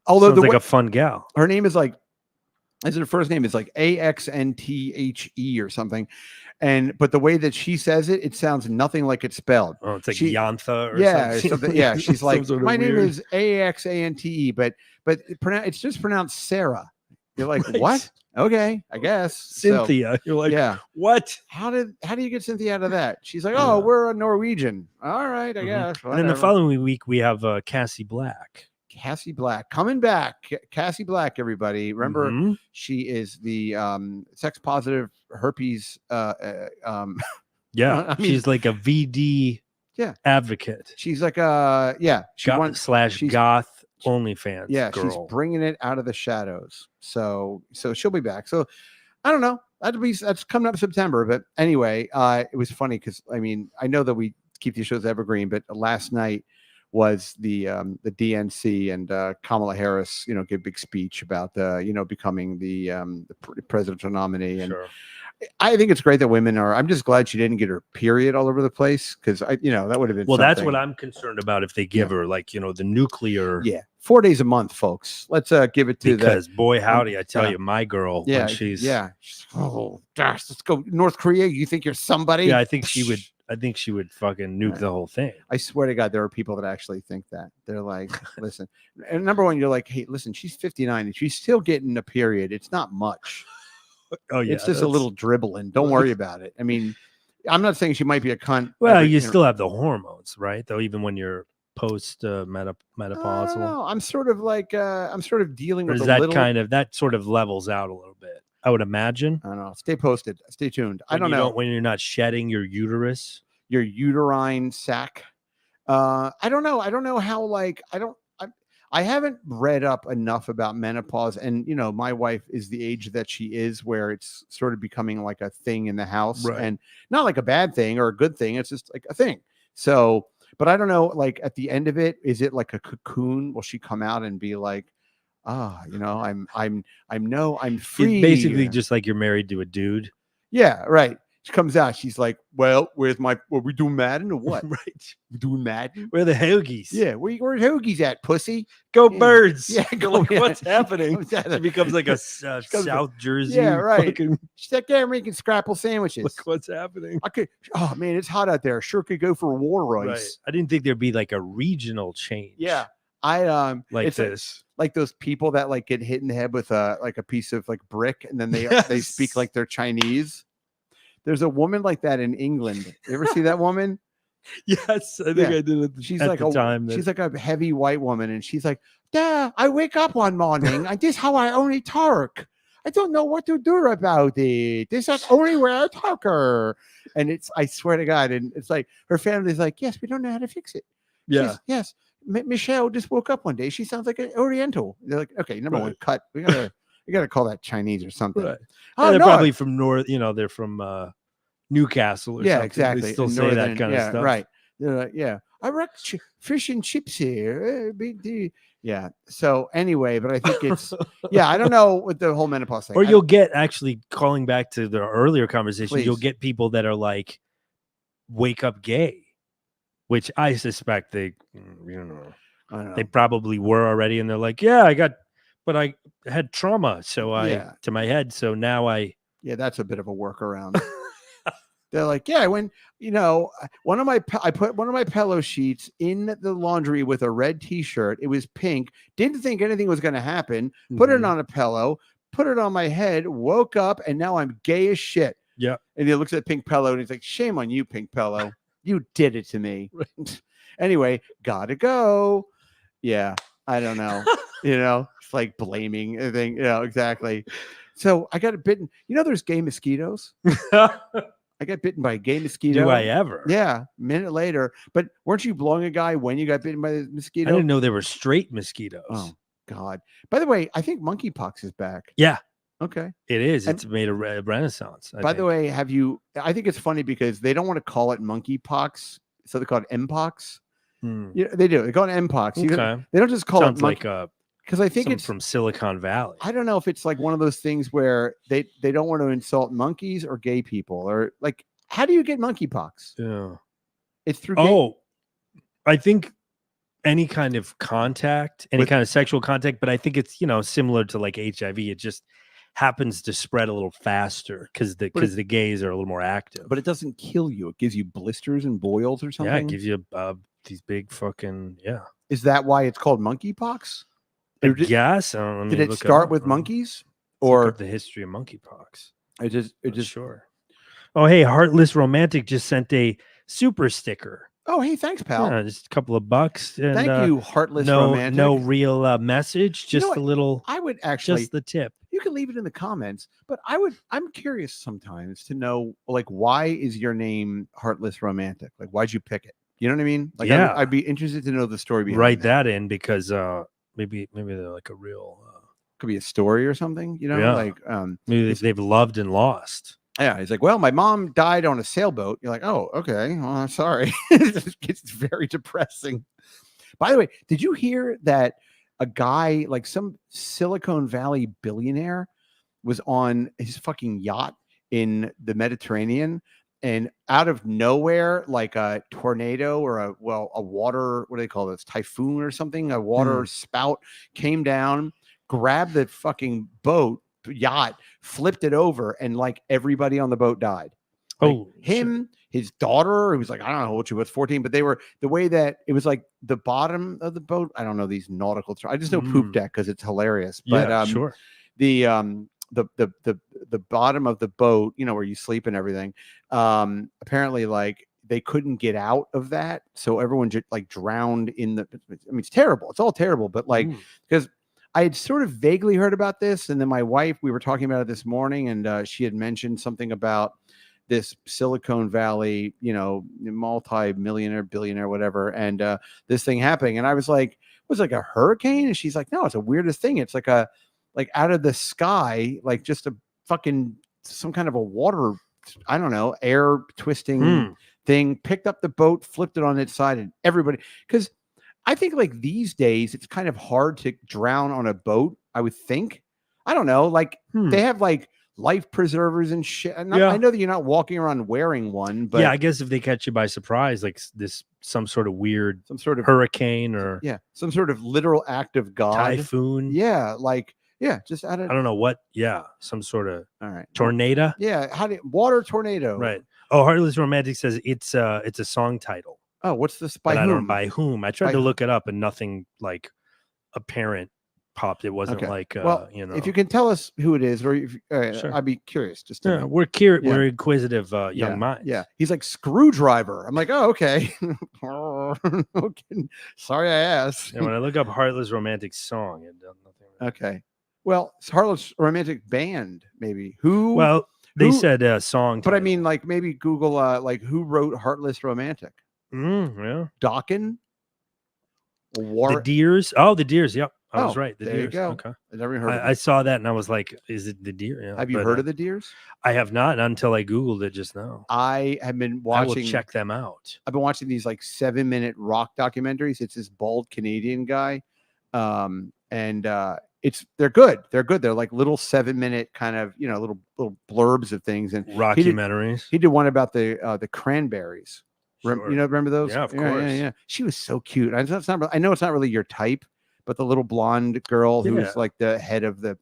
Although sounds like a fun gal. Her name is like, her first name is like AXNTHE or something, but the way that she says it, it sounds nothing like it's spelled. Oh, it's like Yantha or something. Yeah, she's like, my name is AXANTE, but it's just pronounced Sarah. You're like, right. What? Okay, I guess Cynthia. You're like, yeah. What? How do you get Cynthia out of that? She's like, we're a Norwegian. All right, I guess. And then the following week we have Cassie Black. Cassie Black coming back. Cassie Black, everybody. Remember, Mhm. she is the sex positive herpes. Yeah, I mean, she's like a VD yeah, advocate. she's like she wants she's Goth OnlyFans yeah, girl. she's bringing it out of the shadows. So she'll be back. So I don't know. That's coming up September. But anyway, it was funny because I mean I know that we keep these shows evergreen, but last night was the DNC and Kamala Harris, gave a big speech about becoming the presidential nominee. And Sure. I think it's great that women are. I'm just glad she didn't get her period all over the place because that would have been. Well, that's something. what I'm concerned about if they give her like the nuclear. Yeah, 4 days a month, folks. Let's give it to because boy howdy, I tell yeah. you, my girl Yeah, when she's oh gosh, let's go North Korea. You think you're somebody? yeah, I think she would fucking nuke the whole thing. I swear to God, there are people that actually think that. They're like, listen, and number one, you're like, hey, listen, she's 59 and she's still getting a period. It's not much. Oh yeah, it's just a little dribbling. Don't worry about it. I mean, I'm not saying she might be a cunt. Well, you still have the hormones, right? Though even when you're post menopausal, no, I'm sort of dealing or with is that sort of levels out a little bit. I would imagine. I don't know. Stay posted. Stay tuned. I don't know when you're not shedding your uterus, your uterine sac. I don't know. I don't know how. I haven't read up enough about menopause, and my wife is the age that she is, where it's sort of becoming like a thing in the house, right. and not like a bad thing or a good thing. It's just like a thing. So, but I don't know. Like at the end of it, is it like a cocoon? Will she come out and be like, I'm free? It's basically just like you're married to a dude. Yeah, right. She comes out. She's like, "Well, were we doing Madden or what? Right? We doing Madden? Where the hoagies? Yeah, where hoagies at, pussy? Go Birds! Yeah, go. Like, what's happening? She becomes like a South Jersey. Yeah, right. Fucking, she's like, "Yeah, making scrapple sandwiches." Look what's happening. Oh man, it's hot out there. Sure could go for a war rice. Right. I didn't think there'd be like a regional change. Yeah, like this. Like those people that like get hit in the head with a piece of like brick, and then they speak like they're Chinese. There's a woman like that in England. You ever see that woman? Yes, I think I did. She's like a heavy white woman, and she's like, "Yeah, I wake up one morning, and this is how I only talk. I don't know what to do about it. This is only where I talk her." And I swear to God, and it's like her family's like, "Yes, we don't know how to fix it." Yeah. Yes. Michelle just woke up one day. She sounds like an Oriental. They're like, "Okay, number one, cut. We gotta call that Chinese or something." Right. Oh, they're probably from North. They're from Newcastle or something. Exactly. They still say that kind of stuff. Right. They're like, yeah, I rock fish and chips here. Yeah. So anyway, but I think it's I don't know what the whole menopause thing. Or you'll get actually calling back to the earlier conversation. Please. You'll get people that are like, wake up gay, which I suspect they, I don't know. They probably were already, and they're like, yeah, I had trauma, so to my head, so now that's a bit of a workaround. They're like, yeah, when I put one of my pillow sheets in the laundry with a red T-shirt. It was pink. Didn't think anything was going to happen. Put it on a pillow. Put it on my head. Woke up, and now I'm gay as shit. Yeah. And he looks at pink pillow, and he's like, "Shame on you, pink pillow. You did it to me." Right. Anyway, gotta go. Yeah, I don't know. It's like blaming everything. Exactly. So I got bitten. There's gay mosquitoes. I got bitten by a gay mosquito. Do I ever? Yeah, a minute later. But weren't you blowing a guy when you got bitten by the mosquito? I didn't know there were straight mosquitoes. Oh, God. By the way, I think monkeypox is back. Yeah. Okay. It is. It's made a renaissance. By the way, I think it's funny because they don't want to call it monkeypox, so they call it mpox. Yeah, they do. They call it mpox. Okay. They don't just call Sounds it like a because I think it's from Silicon Valley. I don't know if it's like one of those things where they don't want to insult monkeys or gay people, or like, how do you get monkeypox? Yeah, it's through. I think any kind of contact, kind of sexual contact, but I think it's similar to like HIV. It just happens to spread a little faster because the gays are a little more active. But it doesn't kill you. It gives you blisters and boils or something. Yeah, it gives you these big fucking Is that why it's called monkeypox? Yes. Did it start with monkeys, or the history of monkeypox? It just sure. Oh, hey, Heartless Romantic just sent a super sticker. Oh, hey, thanks, pal. Yeah, just a couple of bucks. And, Thank you, heartless no, romantic. no real message, You know just a what? little, I would actually. just the tip. You can leave it in the comments, but I'm curious sometimes to know, like, why is your name Heartless Romantic? Like, why'd you pick it? You know what I mean? Like, Yeah. I'd be interested to know the story behind Write that in, because maybe they're like a real Could be a story or something, you know? Yeah. Like, maybe they've loved and lost. yeah, he's like, well, my mom died on a sailboat. You're like, oh, okay. Well, I'm sorry. It's very depressing. By the way, did you hear that a guy, like some Silicon Valley billionaire, was on his fucking yacht in the Mediterranean, and out of nowhere, like a tornado or a water, what do they call this, typhoon or something, a water spout came down, grabbed the fucking yacht, flipped it over, and like everybody on the boat died. Like him, his daughter, who was like, I don't know what she was, 14, but they were, the way that it was like the bottom of the boat. I don't know these nautical terms. I just know poop deck because it's hilarious. But Yeah, sure. the bottom of the boat, you know, where you sleep and everything, apparently like they couldn't get out of that, so everyone just like drowned in the, I mean, it's terrible, it's all terrible, but like, because I had sort of vaguely heard about this, and then my wife, we were talking about it this morning, and she had mentioned something about this Silicon Valley, you know, multi-millionaire, billionaire, whatever, and this thing happening, and I was like, was it like a hurricane? And she's like, no, it's the weirdest thing. It's like a, like out of the sky, like just a fucking, some kind of a water, I don't know, air twisting thing, picked up the boat, flipped it on its side, and everybody, because I think like these days it's kind of hard to drown on a boat, I would think. I don't know, like they have like life preservers and shit. And I know that you're not walking around wearing one, but yeah, I guess if they catch you by surprise, like this, some sort of weird, some sort of hurricane or some sort of literal act of God, typhoon. Yeah, like just out of, I don't know what. Yeah, some sort of tornado. tornado. Yeah, water tornado. Right. Oh, Heartless Romantic says it's a song title. Oh, what's this by but whom? I don't know by whom. I tried to look it up and nothing like apparent popped. It wasn't like well, you know. If you can tell us who it is, or if, Sure. I'd be curious. Just to know. We're inquisitive young minds. Yeah, he's like Screwdriver. I'm like, oh, okay. Okay. Sorry, I asked. And when I look up Heartless Romantic song, it does nothing. Okay. Well, it's Heartless Romantic Band, maybe. Who? Well, they said song, but I mean, like maybe Google like who wrote Heartless Romantic? Yeah. Dokken. The Deers. Oh, the Deers. Yep. I was right. The there Deers. You go. Okay. I never heard of I saw that and I was like, is it the Deer? Yeah. Have you heard of the Deers? I have not until I Googled it just now. I have been watching. I will check them out. I've been watching these like 7-minute rock documentaries. It's this bald Canadian guy. And they're good. They're good. They're like little 7-minute kind of, you know, little blurbs of things. And Rockumentaries. He did one about the Cranberries. Sure. You know, remember those? Yeah, of course. Yeah. She was so cute. I know it's not really your type, but the little blonde girl who's like the head of the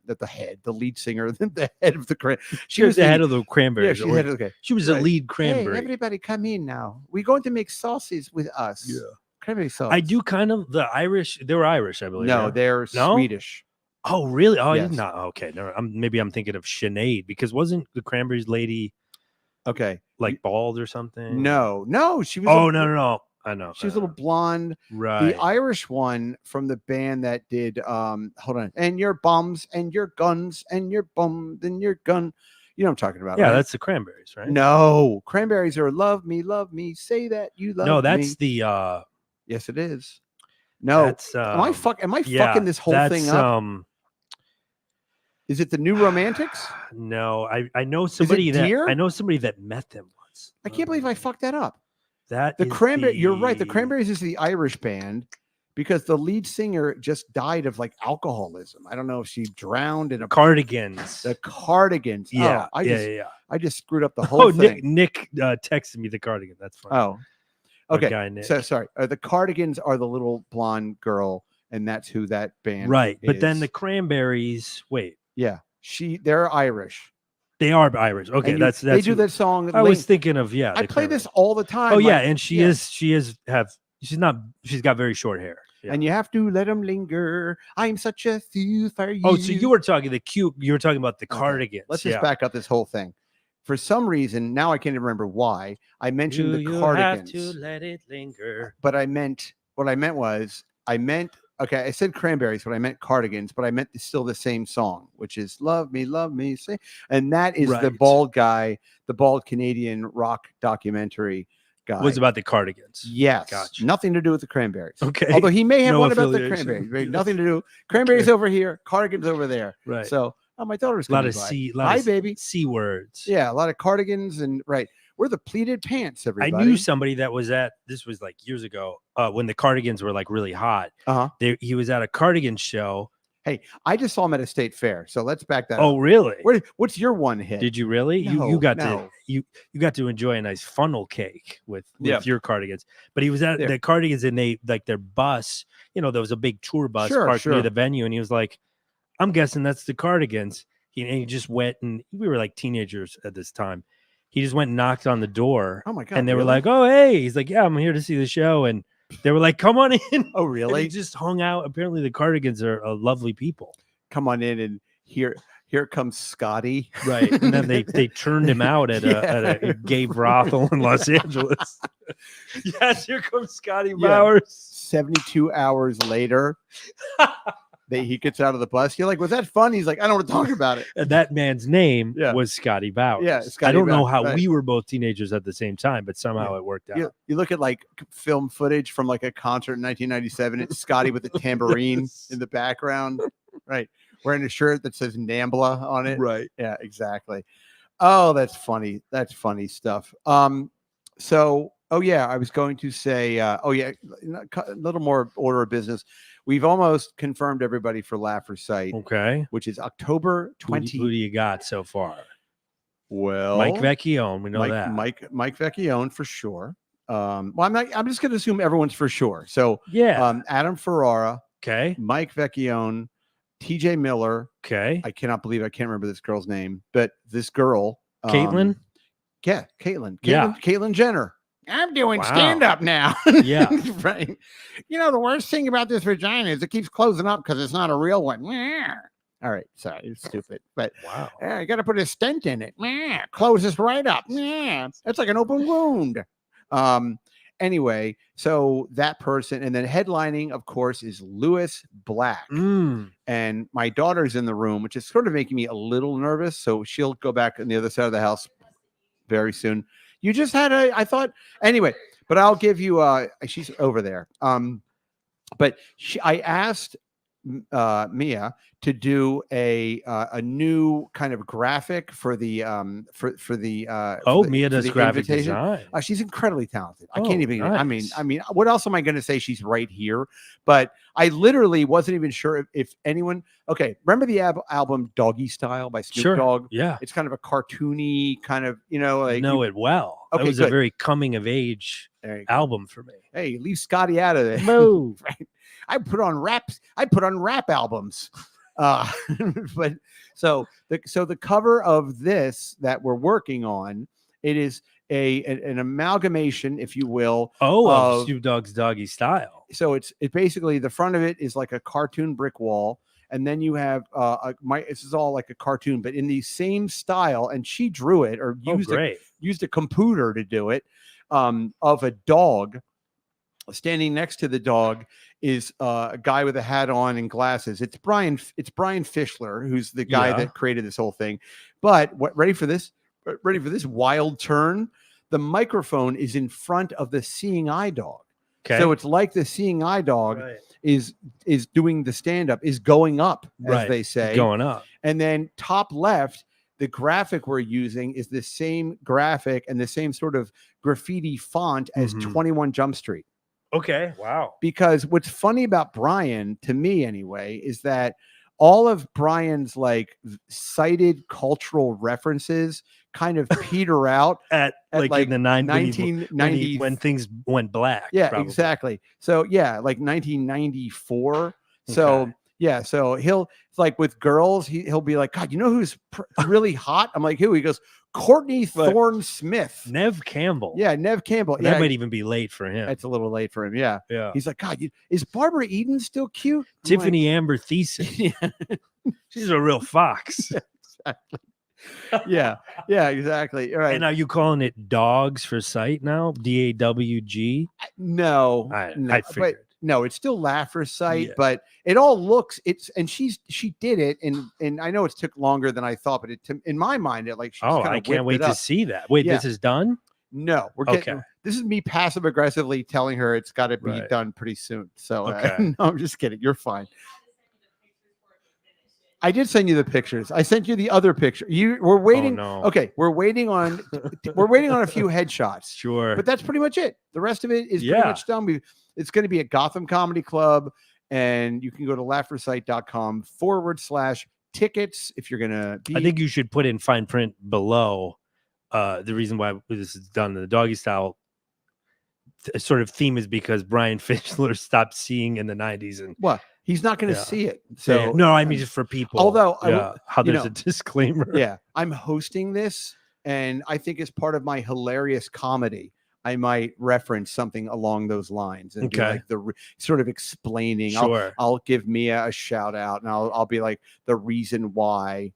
lead singer, the head of the she was the head of the Cranberries. Yeah, she was a lead Cranberry. Hey, everybody come in now. We're going to make sauces with us. Yeah. Cranberry sauce. I do kind of the Irish. They were Irish, I believe. No, they're Swedish. Oh, really? Oh, yes. No. Okay. No, maybe I'm thinking of Sinead, because wasn't the Cranberries lady like bald or something? No, she was. Oh, no. I know. She was a little blonde. Right. The Irish one from the band that did hold on. And your bombs and your guns and your bums and your gun. You know what I'm talking about, yeah, right? That's the Cranberries, right? No. Cranberries are love me, say that you love me. No, that's the yes, it is. No. That's am I fucking this whole thing up? Is it the New Romantics? No, I know somebody that met them once. I can't believe I fucked that up. That the Cranberries. You're right. The Cranberries is the Irish band, because the lead singer just died of like alcoholism. I don't know if she drowned in a Cardigans. The Cardigans. Yeah. Oh, I just screwed up the whole thing. Nick texted me the Cardigan. That's fine. Oh, okay. Guy, Nick. So sorry. The Cardigans are the little blonde girl, and that's who that band. Right, is. But then the Cranberries. Wait. Yeah, they're Irish. They are Irish. Okay, that's they do that song. I was thinking of I play this all the time. Oh yeah, and she's got very short hair. Yeah. And you have to let them linger. I'm such a fool for you. Oh, so you were talking about the Cardigans. Let's just back up this whole thing. for some reason, now I can't even remember why, I mentioned the cardigans. Have to let it linger. But what I meant was, okay, I said cranberries, but I meant cardigans, but I meant still the same song, which is love me, say. And that is the Right. bald guy, the bald Canadian rock documentary guy. Was about the cardigans. Yes. Gotcha. Nothing to do with the cranberries. Okay. Although he may have No one about the affiliation. cranberries. Nothing to do. Cranberries over here, cardigans over there. Right. So my daughter's A lot coming of by. Hi, baby. C words. Yeah, a lot of cardigans and right. We're the pleated pants, everybody. I knew somebody that was this was like years ago, when the cardigans were like really hot. He was at a cardigan show. Hey, I just saw him at a state fair, so let's back that up. Oh, really? What's your one hit? Did you really? No, you got to enjoy a nice funnel cake with your cardigans. But he was at the cardigans, and they like their bus. There was a big tour bus parked near the venue, and he was like, "I'm guessing that's the cardigans." He just went, and we were like teenagers at this time. He just went and knocked on the door. Oh my God. And they were like, "Oh, hey." He's like, "Yeah, I'm here to see the show." And they were like, "Come on in." Oh, really? And he just hung out. Apparently the cardigans are lovely people. Come on in, and here comes Scotty. Right. And then they turned him out at a gay brothel in Los Angeles. Yes, here comes Scotty Bowers. 72 hours later. He gets out of the bus. You're like, was that fun? He's like, I don't want to talk about it. And that man's name was Scotty Bowers. Yeah, I don't know how we were both teenagers at the same time, but somehow it worked out. You look at like film footage from like a concert in 1997. It's Scotty with a tambourine in the background, right? Wearing a shirt that says NAMBLA on it. Right. Yeah, exactly. Oh, that's funny. That's funny stuff. So, I was going to say, a little more order of business. We've almost confirmed everybody for Laugh or Sight. Okay. Which is October 20. Who do you got so far? Well, Mike Vecchione. We know that. Mike Vecchione for sure. I'm just going to assume everyone's for sure. So, Adam Ferrara. Okay. Mike Vecchione, TJ Miller. Okay. I can't remember this girl's name, but this girl. Caitlyn? Yeah, Caitlyn. Caitlyn Jenner. I'm doing stand-up now. Yeah. Right. The worst thing about this vagina is it keeps closing up because it's not a real one. All right. Sorry, it's stupid. But I got to put a stent in it. Closes right up. That's like an open wound. Anyway, so that person, and then headlining, of course, is Lewis Black. And my daughter's in the room, which is sort of making me a little nervous. So she'll go back on the other side of the house very soon. You just had I thought, anyway, but I'll give you, she's over there. But I asked Mia to do a new kind of graphic for the Mia does graphic design. She's incredibly talented. I can't even. Nice. I mean, what else am I going to say? She's right here, but I literally wasn't even sure if anyone. Okay, remember the album Doggy Style by Snoop Dogg? Yeah, it's kind of a cartoony kind of like. Know it well. Okay, it was a very coming of age album for me. Hey, leave Scotty out of it. Move. Right. I put on rap albums. But so the cover of this that we're working on, it is an amalgamation, if you will, of Snoop Dogg's Doggy Style. So it basically, the front of it is like a cartoon brick wall, and then you have this is all like a cartoon, but in the same style, and she drew it or used a computer to do it, of a dog. Standing next to the dog is a guy with a hat on and glasses. It's Brian Fischler, who's the guy that created this whole thing. But ready for this wild turn? The microphone is in front of the seeing eye dog. Okay. So it's like the seeing eye dog is doing the stand-up, is going up, as they say. Going up. And then top left, the graphic we're using is the same graphic and the same sort of graffiti font as 21 Jump Street. Okay. Wow. Because what's funny about Brian, to me anyway, is that all of Brian's like cited cultural references kind of peter out at like in the 1990s when things went black. Yeah, probably. Exactly. So like 1994. Okay. So yeah, so he'll like with girls, he'll be like, God, you know who's really hot? I'm like, who? He goes, Courtney Thorne Smith. Nev Campbell. Yeah, Nev Campbell. That might even be late for him. It's a little late for him. Yeah. Yeah. He's like, God, is Barbara Eden still cute? Tiffany Amber Thiessen. Yeah. She's a real fox. Exactly. Yeah, exactly. All right. And are you calling it Dogs for Sight now? DAWG? No, I but figured. no, it's still Laffer's site, Yeah. but it all looks and she did it, and I know it took longer than I thought, but in my mind, it like she just Oh, kind I of can't whipped wait it to up. see that. Wait, Yeah. this is done? No, we're Okay. getting this is me passive aggressively telling her it's got to be Right. done pretty soon. So Okay. no, I'm just kidding. You're fine. I did send you the pictures. I sent you the other picture. We're waiting. no. Okay, we're waiting on a few headshots. Sure. But that's pretty much it. The rest of it is pretty Yeah. much done. It's going to be at Gotham Comedy Club, and you can go to laughersite.com/tickets if you're going to be. I think you should put in fine print below the reason why this is done in the doggy style sort of theme is because Brian Fischler stopped seeing in the 90s. And what? He's not going to Yeah. see it. So no, I mean just for people. Although how there's a disclaimer. Yeah, I'm hosting this, and I think as part of my hilarious comedy, I might reference something along those lines and be like sort of explaining. Sure. I'll give Mia a shout out, and I'll be like, the reason why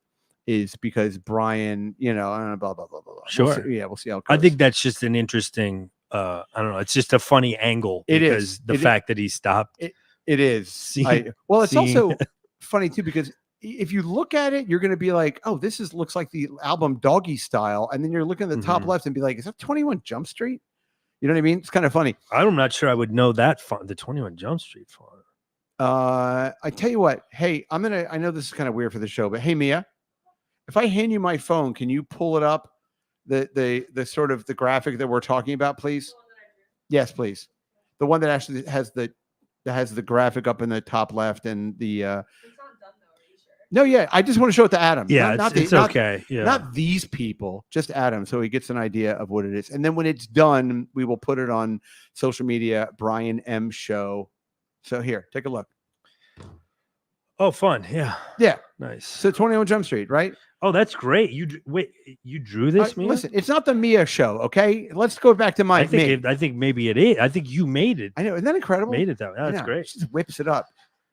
is because Brian, blah blah blah blah blah. Sure. We'll see how it goes. I think that's just an interesting. I don't know. It's just a funny angle. It because is. the fact that he stopped. It is. It's also funny too, because if you look at it, you're going to be like, oh, looks like the album Doggy Style. And then you're looking at the top left and be like, is that 21 Jump Street? You know what I mean? It's kind of funny. I'm not sure I would know that font, the 21 Jump Street font. I tell you what, hey, I know this is kind of weird for the show, but hey, Mia, if I hand you my phone, can you pull it up? The sort of the graphic that we're talking about, please. Yes, please. The one that actually has the graphic up in the top left and the it's not done though, are you sure? No, yeah, I just want to show it to Adam. Yeah, it's okay. Yeah. Not these people, just Adam, so he gets an idea of what it is. And then when it's done, we will put it on social media, Brian M Show. So here, take a look. Oh, fun. Yeah. Yeah. Nice. So 21 Jump Street, right? Oh, that's great. You drew this, Mia? Listen, it's not the Mia show, okay? Let's go back to I think maybe it is. I think you made it. I know. Isn't that incredible? Made it that way. That's great. She just whips it up.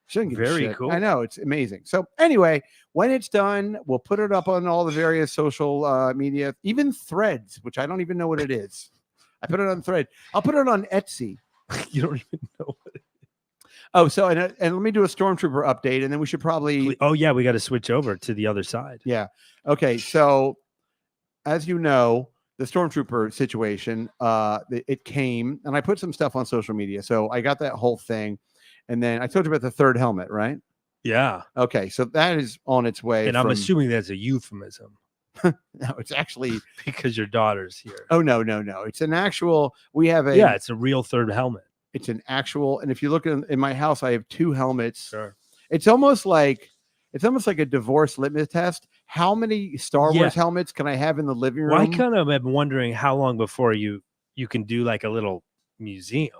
She doesn't give a Very shit. cool. I know. It's amazing. So anyway, when it's done, we'll put it up on all the various social media, even Threads, which I don't even know what it is. I put it on Thread. I'll put it on Etsy. You don't even know what it is. Oh, so and let me do a Stormtrooper update, and then we should probably. Oh yeah, we got to switch over to the other side. Yeah. Okay. So, as you know, the Stormtrooper situation, it came, and I put some stuff on social media. So I got that whole thing, and then I told you about the third helmet, right? Yeah. Okay. So that is on its way. And I'm assuming that's a euphemism. No, it's actually because your daughter's here. Oh no. It's an actual. We have a. Yeah, it's a real third helmet. It's an actual, and if you look in my house, I have two helmets. Sure. It's almost like a divorce litmus test. How many Star Wars helmets can I have in the living room? Well, I kind of am wondering how long before you can do like a little museum.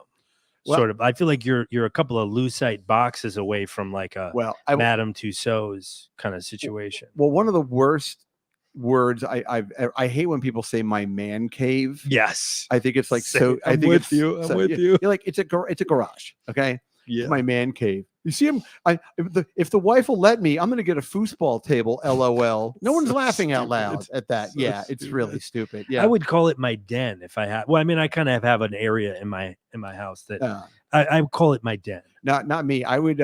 Sort of. I feel like you're a couple of lucite boxes away from like a Madame Tussauds kind of situation. Well, one of the worst words I hate when people say my man cave. Yes, I think it's like I'm with you. You're like it's a garage. Okay, yeah, it's my man cave. You see him? If the wife will let me, I'm going to get a foosball table. LOL. No one's laughing out loud at that. Yeah, it's really stupid. Yeah, I would call it my den if I had. Well, I mean, I kind of have an area in my house that I would call it my den. Not me. I would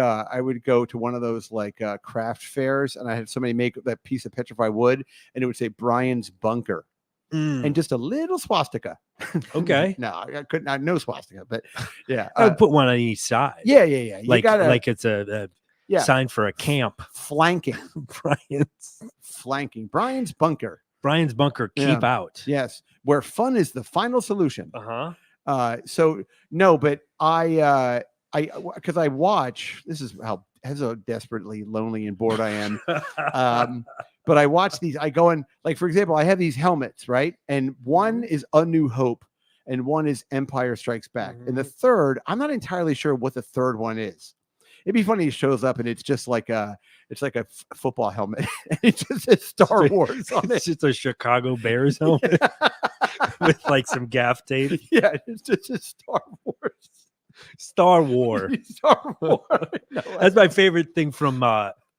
go to one of those like craft fairs, and I had somebody make that piece of petrified wood, and it would say Brian's bunker, and just a little swastika. Okay. No, I couldn't. No swastika, but yeah, I would put one on each side. Yeah. You like it's a Yeah. Sign for a camp. Flanking. Brian's bunker. Brian's bunker. Keep out. Yes. Where fun is the final solution. So no, but because I watch, this is how desperately lonely and bored I am. But I watch these, I go in, like, for example, I have these helmets, right? And one is A New Hope and one is Empire Strikes Back. And the third, I'm not entirely sure what the third one is. It'd be funny. He shows up and it's just like a football helmet. It just says Star Wars on it. It's just a Chicago Bears helmet with like some gaff tape. Yeah, it's just a Star Wars. Star War. Star War. That's my favorite thing from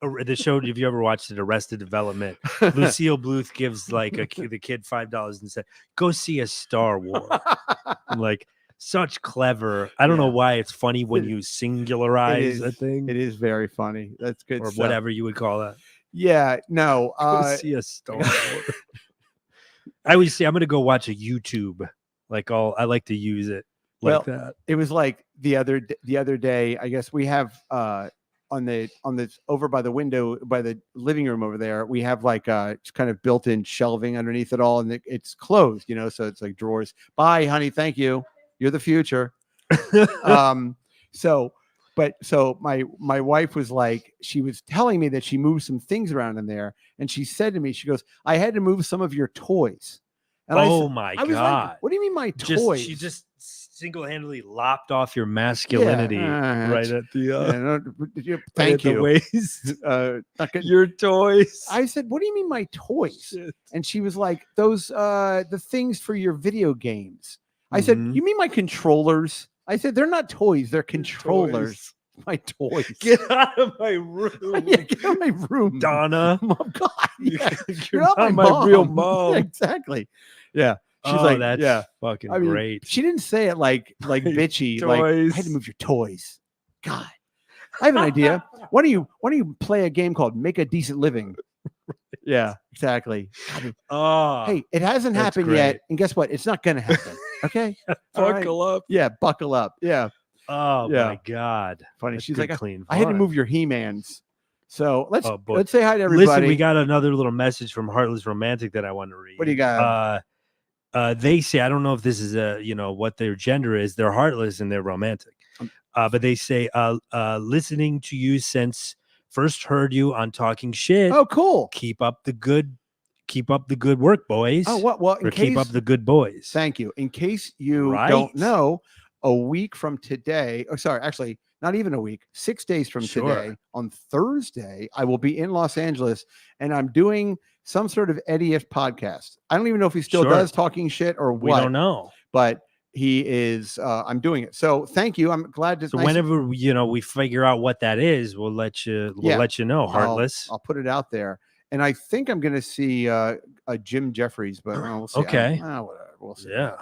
the show. If you ever watched it, Arrested Development, Lucille Bluth gives like the kid $5 and said, "Go see a Star Wars." I'm like, such clever. I don't know why it's funny when you singularize a thing. It is very funny. That's good or stuff. whatever you would call that. Yeah, no. Go see a Star Wars. I always say I'm going to go watch a YouTube. Like I like to use it like that. It was like the other day. I guess we have on the over by the window by the living room over there. We have like it's kind of built-in shelving underneath it all, and it's closed. You know, so it's like drawers. Bye, honey. Thank you. You're the future. So my wife was like, she was telling me that she moved some things around in there, and she said to me, she goes, "I had to move some of your toys." And my I was God. like, "What do you mean my toys?" She just single-handedly lopped off your masculinity right at the thank you. Waist. Your toys. I said, "What do you mean my toys?" Shit. And she was like, "Those the things for your video games." I said, "You mean my controllers?" I said, "They're not toys, they're controllers." My toys. Get out of my room. Yeah, get out of my room, Donna. Oh God, yeah. You're not my real mom. Yeah, exactly. Yeah. She's like, that's fucking great. She didn't say it like bitchy. Toys. Like, I had to move your toys. God, I have an idea. Why don't you play a game called Make a Decent Living? Yeah, exactly. Hey, it hasn't happened yet, and guess what? It's not gonna happen. Okay, buckle up. Yeah, buckle up. Yeah. Oh my God, funny. That's She's like, clean. I had to move your He-Mans. So let's say hi to everybody. Listen, we got another little message from Heartless Romantic that I want to read. What do you got? They say, I don't know if this is what their gender is. They're heartless and they're romantic. But they say, listening to you since first heard you on Talking Shit. Oh, cool. Keep up the good work, boys. Oh, well, keep up the good boys. Thank you. In case you don't know, a week from today, actually not even a week, 6 days from today, on Thursday, I will be in Los Angeles, and I'm doing some sort of Eddie If podcast. I don't even know if he still does Talking Shit or what. We don't know. But he is, I'm doing it. So thank you. I'm glad to. So whenever, we figure out what that is, we'll let you know, Heartless. I'll put it out there. And I think I'm going to see a Jim Jeffries, but we'll see. Okay. Whatever. We'll see. Yeah.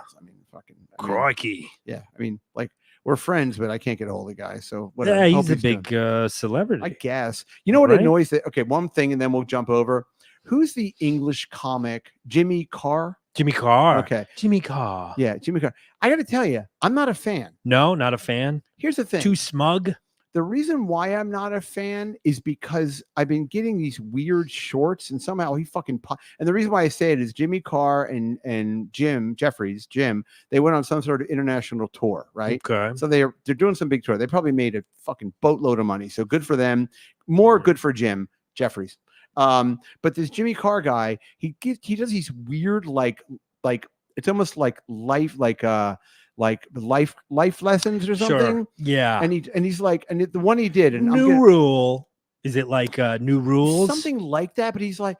Crikey. Yeah. I mean, like, we're friends, but I can't get a hold of the guy. So whatever. Yeah, he's a big celebrity. I guess. You know what annoys that? Okay, one thing, and then we'll jump over. Who's the English comic? Jimmy Carr? Jimmy Carr. Okay. Jimmy Carr. Yeah, Jimmy Carr. I got to tell you, I'm not a fan. No, not a fan. Here's the thing. Too smug. The reason why I'm not a fan is because I've been getting these weird shorts, and somehow he fucking and the reason why I say it is Jimmy Carr and Jim Jeffries, they went on some sort of international tour, right? Okay. So they're doing some big tour. They probably made a fucking boatload of money. So good for them. More good for Jim Jeffries. But this Jimmy Carr guy, he does these weird like it's almost like life lessons or something. Sure. Yeah. And he's like, and the one he did, and rule. Is it like new rules? Something like that. But he's like,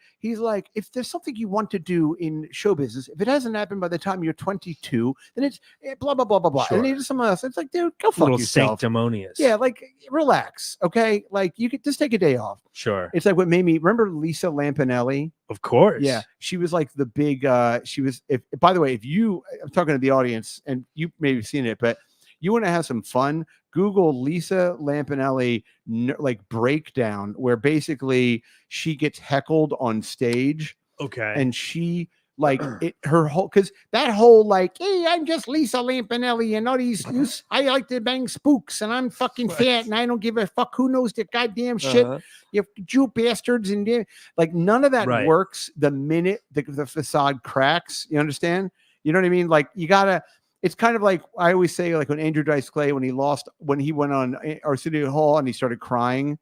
if there's something you want to do in show business, if it hasn't happened by the time you're 22, then it's blah, blah, blah, blah, blah. Sure. And he does something else. It's like, dude, go fuck yourself. Sanctimonious. Yeah. Like, relax. Okay. Like, you could just take a day off. Sure. It's like what made me remember Lisa Lampanelli. Of course. Yeah. She was like the big, by the way, I'm talking to the audience and you may have seen it, but you want to have some fun, Google Lisa Lampanelli like breakdown, where basically she gets heckled on stage. Okay. And she like her whole, because that whole like, hey, I'm just Lisa Lampanelli and all these, I like to bang spooks and I'm fucking fat and I don't give a fuck who knows the goddamn shit. You Jew bastards and like none of that works the minute the facade cracks. You understand? You know what I mean? Like you gotta. It's kind of like I always say, like when Andrew Dice Clay, when he went on Arsenio Hall and he started crying.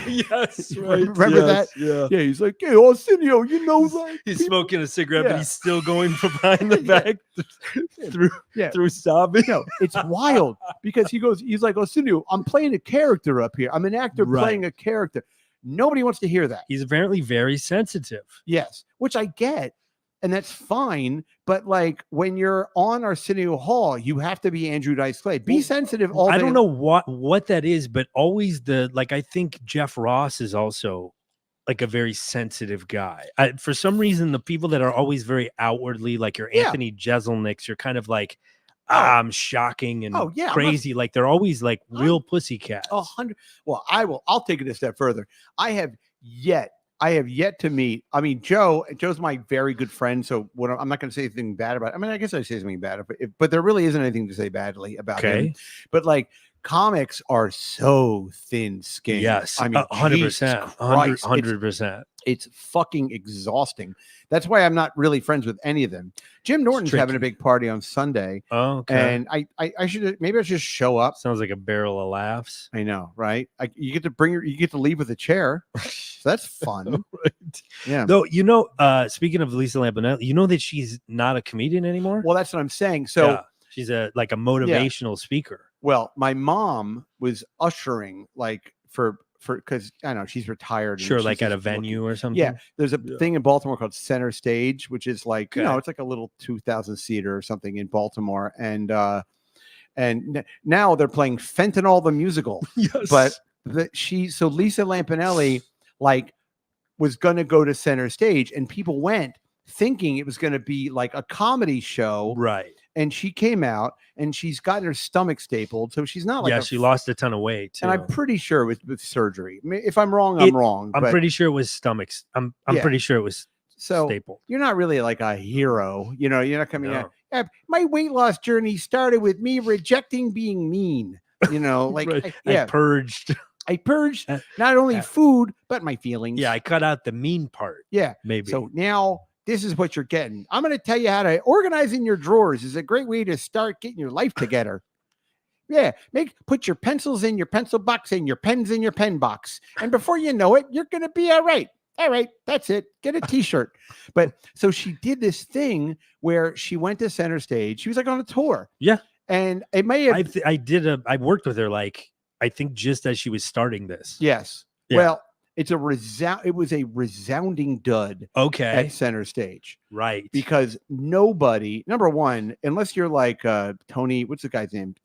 Yes, right. Remember that? Yeah. Yeah. He's like, hey, Arsenio, like he's smoking a cigarette, but he's still going from behind the back through sobbing. No, it's wild because he's like, Arsenio, I'm playing a character up here. I'm an actor playing a character. Nobody wants to hear that. He's apparently very sensitive. Yes, which I get. and that's fine. But like when you're on Arsenio Hall, you have to be Andrew Dice Clay. Be sensitive all day. I don't know what that is, but always I think Jeff Ross is also like a very sensitive guy. For some reason, the people that are always very outwardly, like your Anthony Jeselnik's, you're kind of like, I'm shocking and crazy. Like they're always like real pussycats. 100. Well, I'll take it a step further. I have yet to meet. I mean, Joe's my very good friend. So I'm not going to say anything bad about it. I mean, I guess I say something bad, but there really isn't anything to say badly about him. But like, comics are so thin-skinned. Yes, I mean, 100%, 100%. It's fucking exhausting. That's why I'm not really friends with any of them. Jim Norton's having a big party on Sunday. Oh, okay. And I should just show up. Sounds like a barrel of laughs. I know, right? You get to leave with a chair. So that's fun. Right. Yeah. Though, speaking of Lisa Lampanelli, you know that she's not a comedian anymore? Well, that's what I'm saying. So she's a motivational speaker. Well, my mom was ushering for because I don't know, she's retired. Sure, like at a venue or something. Yeah, there's a thing in Baltimore called Center Stage, which is like it's like a little 2,000 seater or something in Baltimore, and now they're playing Fentanyl the musical. Yes, but Lisa Lampanelli was going to go to Center Stage, and people went thinking it was going to be like a comedy show, right? And she came out and she's gotten her stomach stapled. So she's not like, she lost a ton of weight too. And I'm pretty sure it was with surgery. I mean, if I'm wrong, I'm wrong. I'm pretty sure it was stomachs. I'm pretty sure it was stapled. You're not really like a hero. You're not coming out. Yeah, my weight loss journey started with me rejecting being mean. Right. I purged. I purged not only food, but my feelings. Yeah, I cut out the mean part. Yeah. Maybe. So now this is what you're getting. I'm going to tell you how to organize in your drawers is a great way to start getting your life together. Yeah. Put your pencils in your pencil box and your pens in your pen box. And before you know it, you're going to be all right. All right. That's it. Get a t-shirt. But so she did this thing where she went to Center Stage. She was like on a tour. Yeah. And it may have. I worked with her I think just as she was starting this. Yes. Yeah. Well, it was a resounding dud. Okay. At Center Stage. Right. Because nobody, number one, unless you're like Tony, what's the guy's name?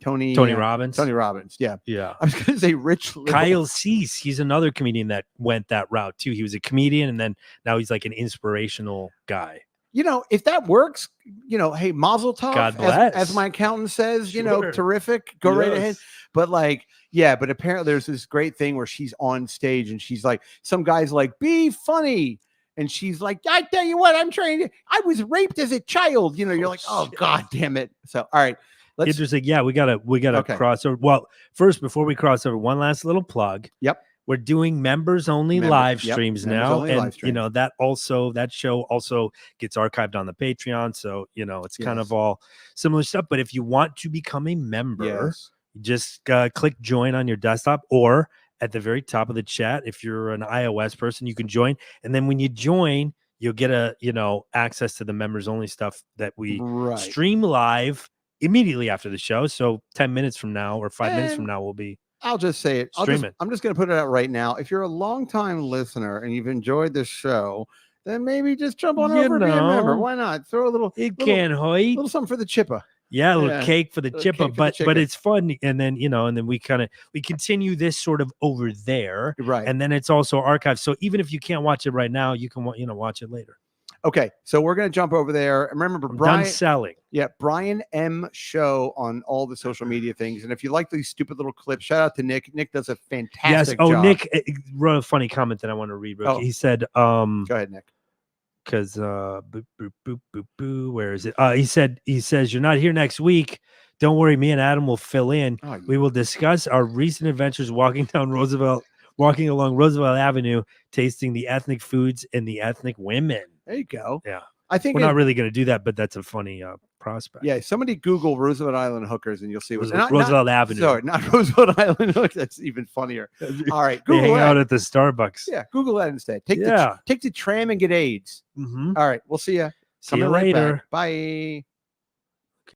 Tony Robbins. Tony Robbins. Yeah. Yeah. I was going to say Rich Little. Kyle Cease. He's another comedian that went that route too. He was a comedian and then now he's like an inspirational guy. If that works, hey, mazel tov, God bless. As my accountant says, terrific, go right ahead. But but apparently there's this great thing where she's on stage and she's like, some guy's like, be funny. And she's like, I tell you what, I was raped as a child. You're like, oh, God damn it. So, all right. Interesting. Yeah, we gotta cross over. Well, first, before we cross over, one last little plug. Yep. We're doing members only live streams now. And, that show also gets archived on the Patreon. So, it's kind of all similar stuff. But if you want to become a member, just click join on your desktop or at the very top of the chat. If you're an iOS person, you can join. And then when you join, you'll get access to the members only stuff that we stream live immediately after the show. So 10 minutes from now or 5 minutes from now, we'll be. I'll just say it. I'm just going to put it out right now. If you're a longtime listener and you've enjoyed this show, then maybe just jump on over and be a member. Why not? Throw a little. Can't hurt. A little something for the chippa. Yeah, a little cake for the chippa, but it's fun. And then and then we continue this sort of over there, right? And then it's also archived. So even if you can't watch it right now, you can watch it later. Okay, so we're going to jump over there. And remember, Brian. Done selling. Yeah, Brian M. Show on all the social media things. And if you like these stupid little clips, shout out to Nick. Nick does a fantastic job. Yes. Nick wrote a funny comment that I want to read. He said, go ahead, Nick. Because boop, boop, boop, boop, boo. Where is it? He says, you're not here next week. Don't worry, me and Adam will fill in. We will discuss our recent adventures walking along Roosevelt Avenue, tasting the ethnic foods and the ethnic women. There you go. Yeah. I think we're not really going to do that, but that's a funny prospect. Yeah. Somebody Google Roosevelt Island hookers and you'll see what's Roosevelt Avenue. Sorry, not Roosevelt Island hookers. That's even funnier. All right. Google hang out at the Starbucks. Yeah. Google that instead. Take the tram and get AIDS. Mm-hmm. All right. We'll see you. See you later. Bye.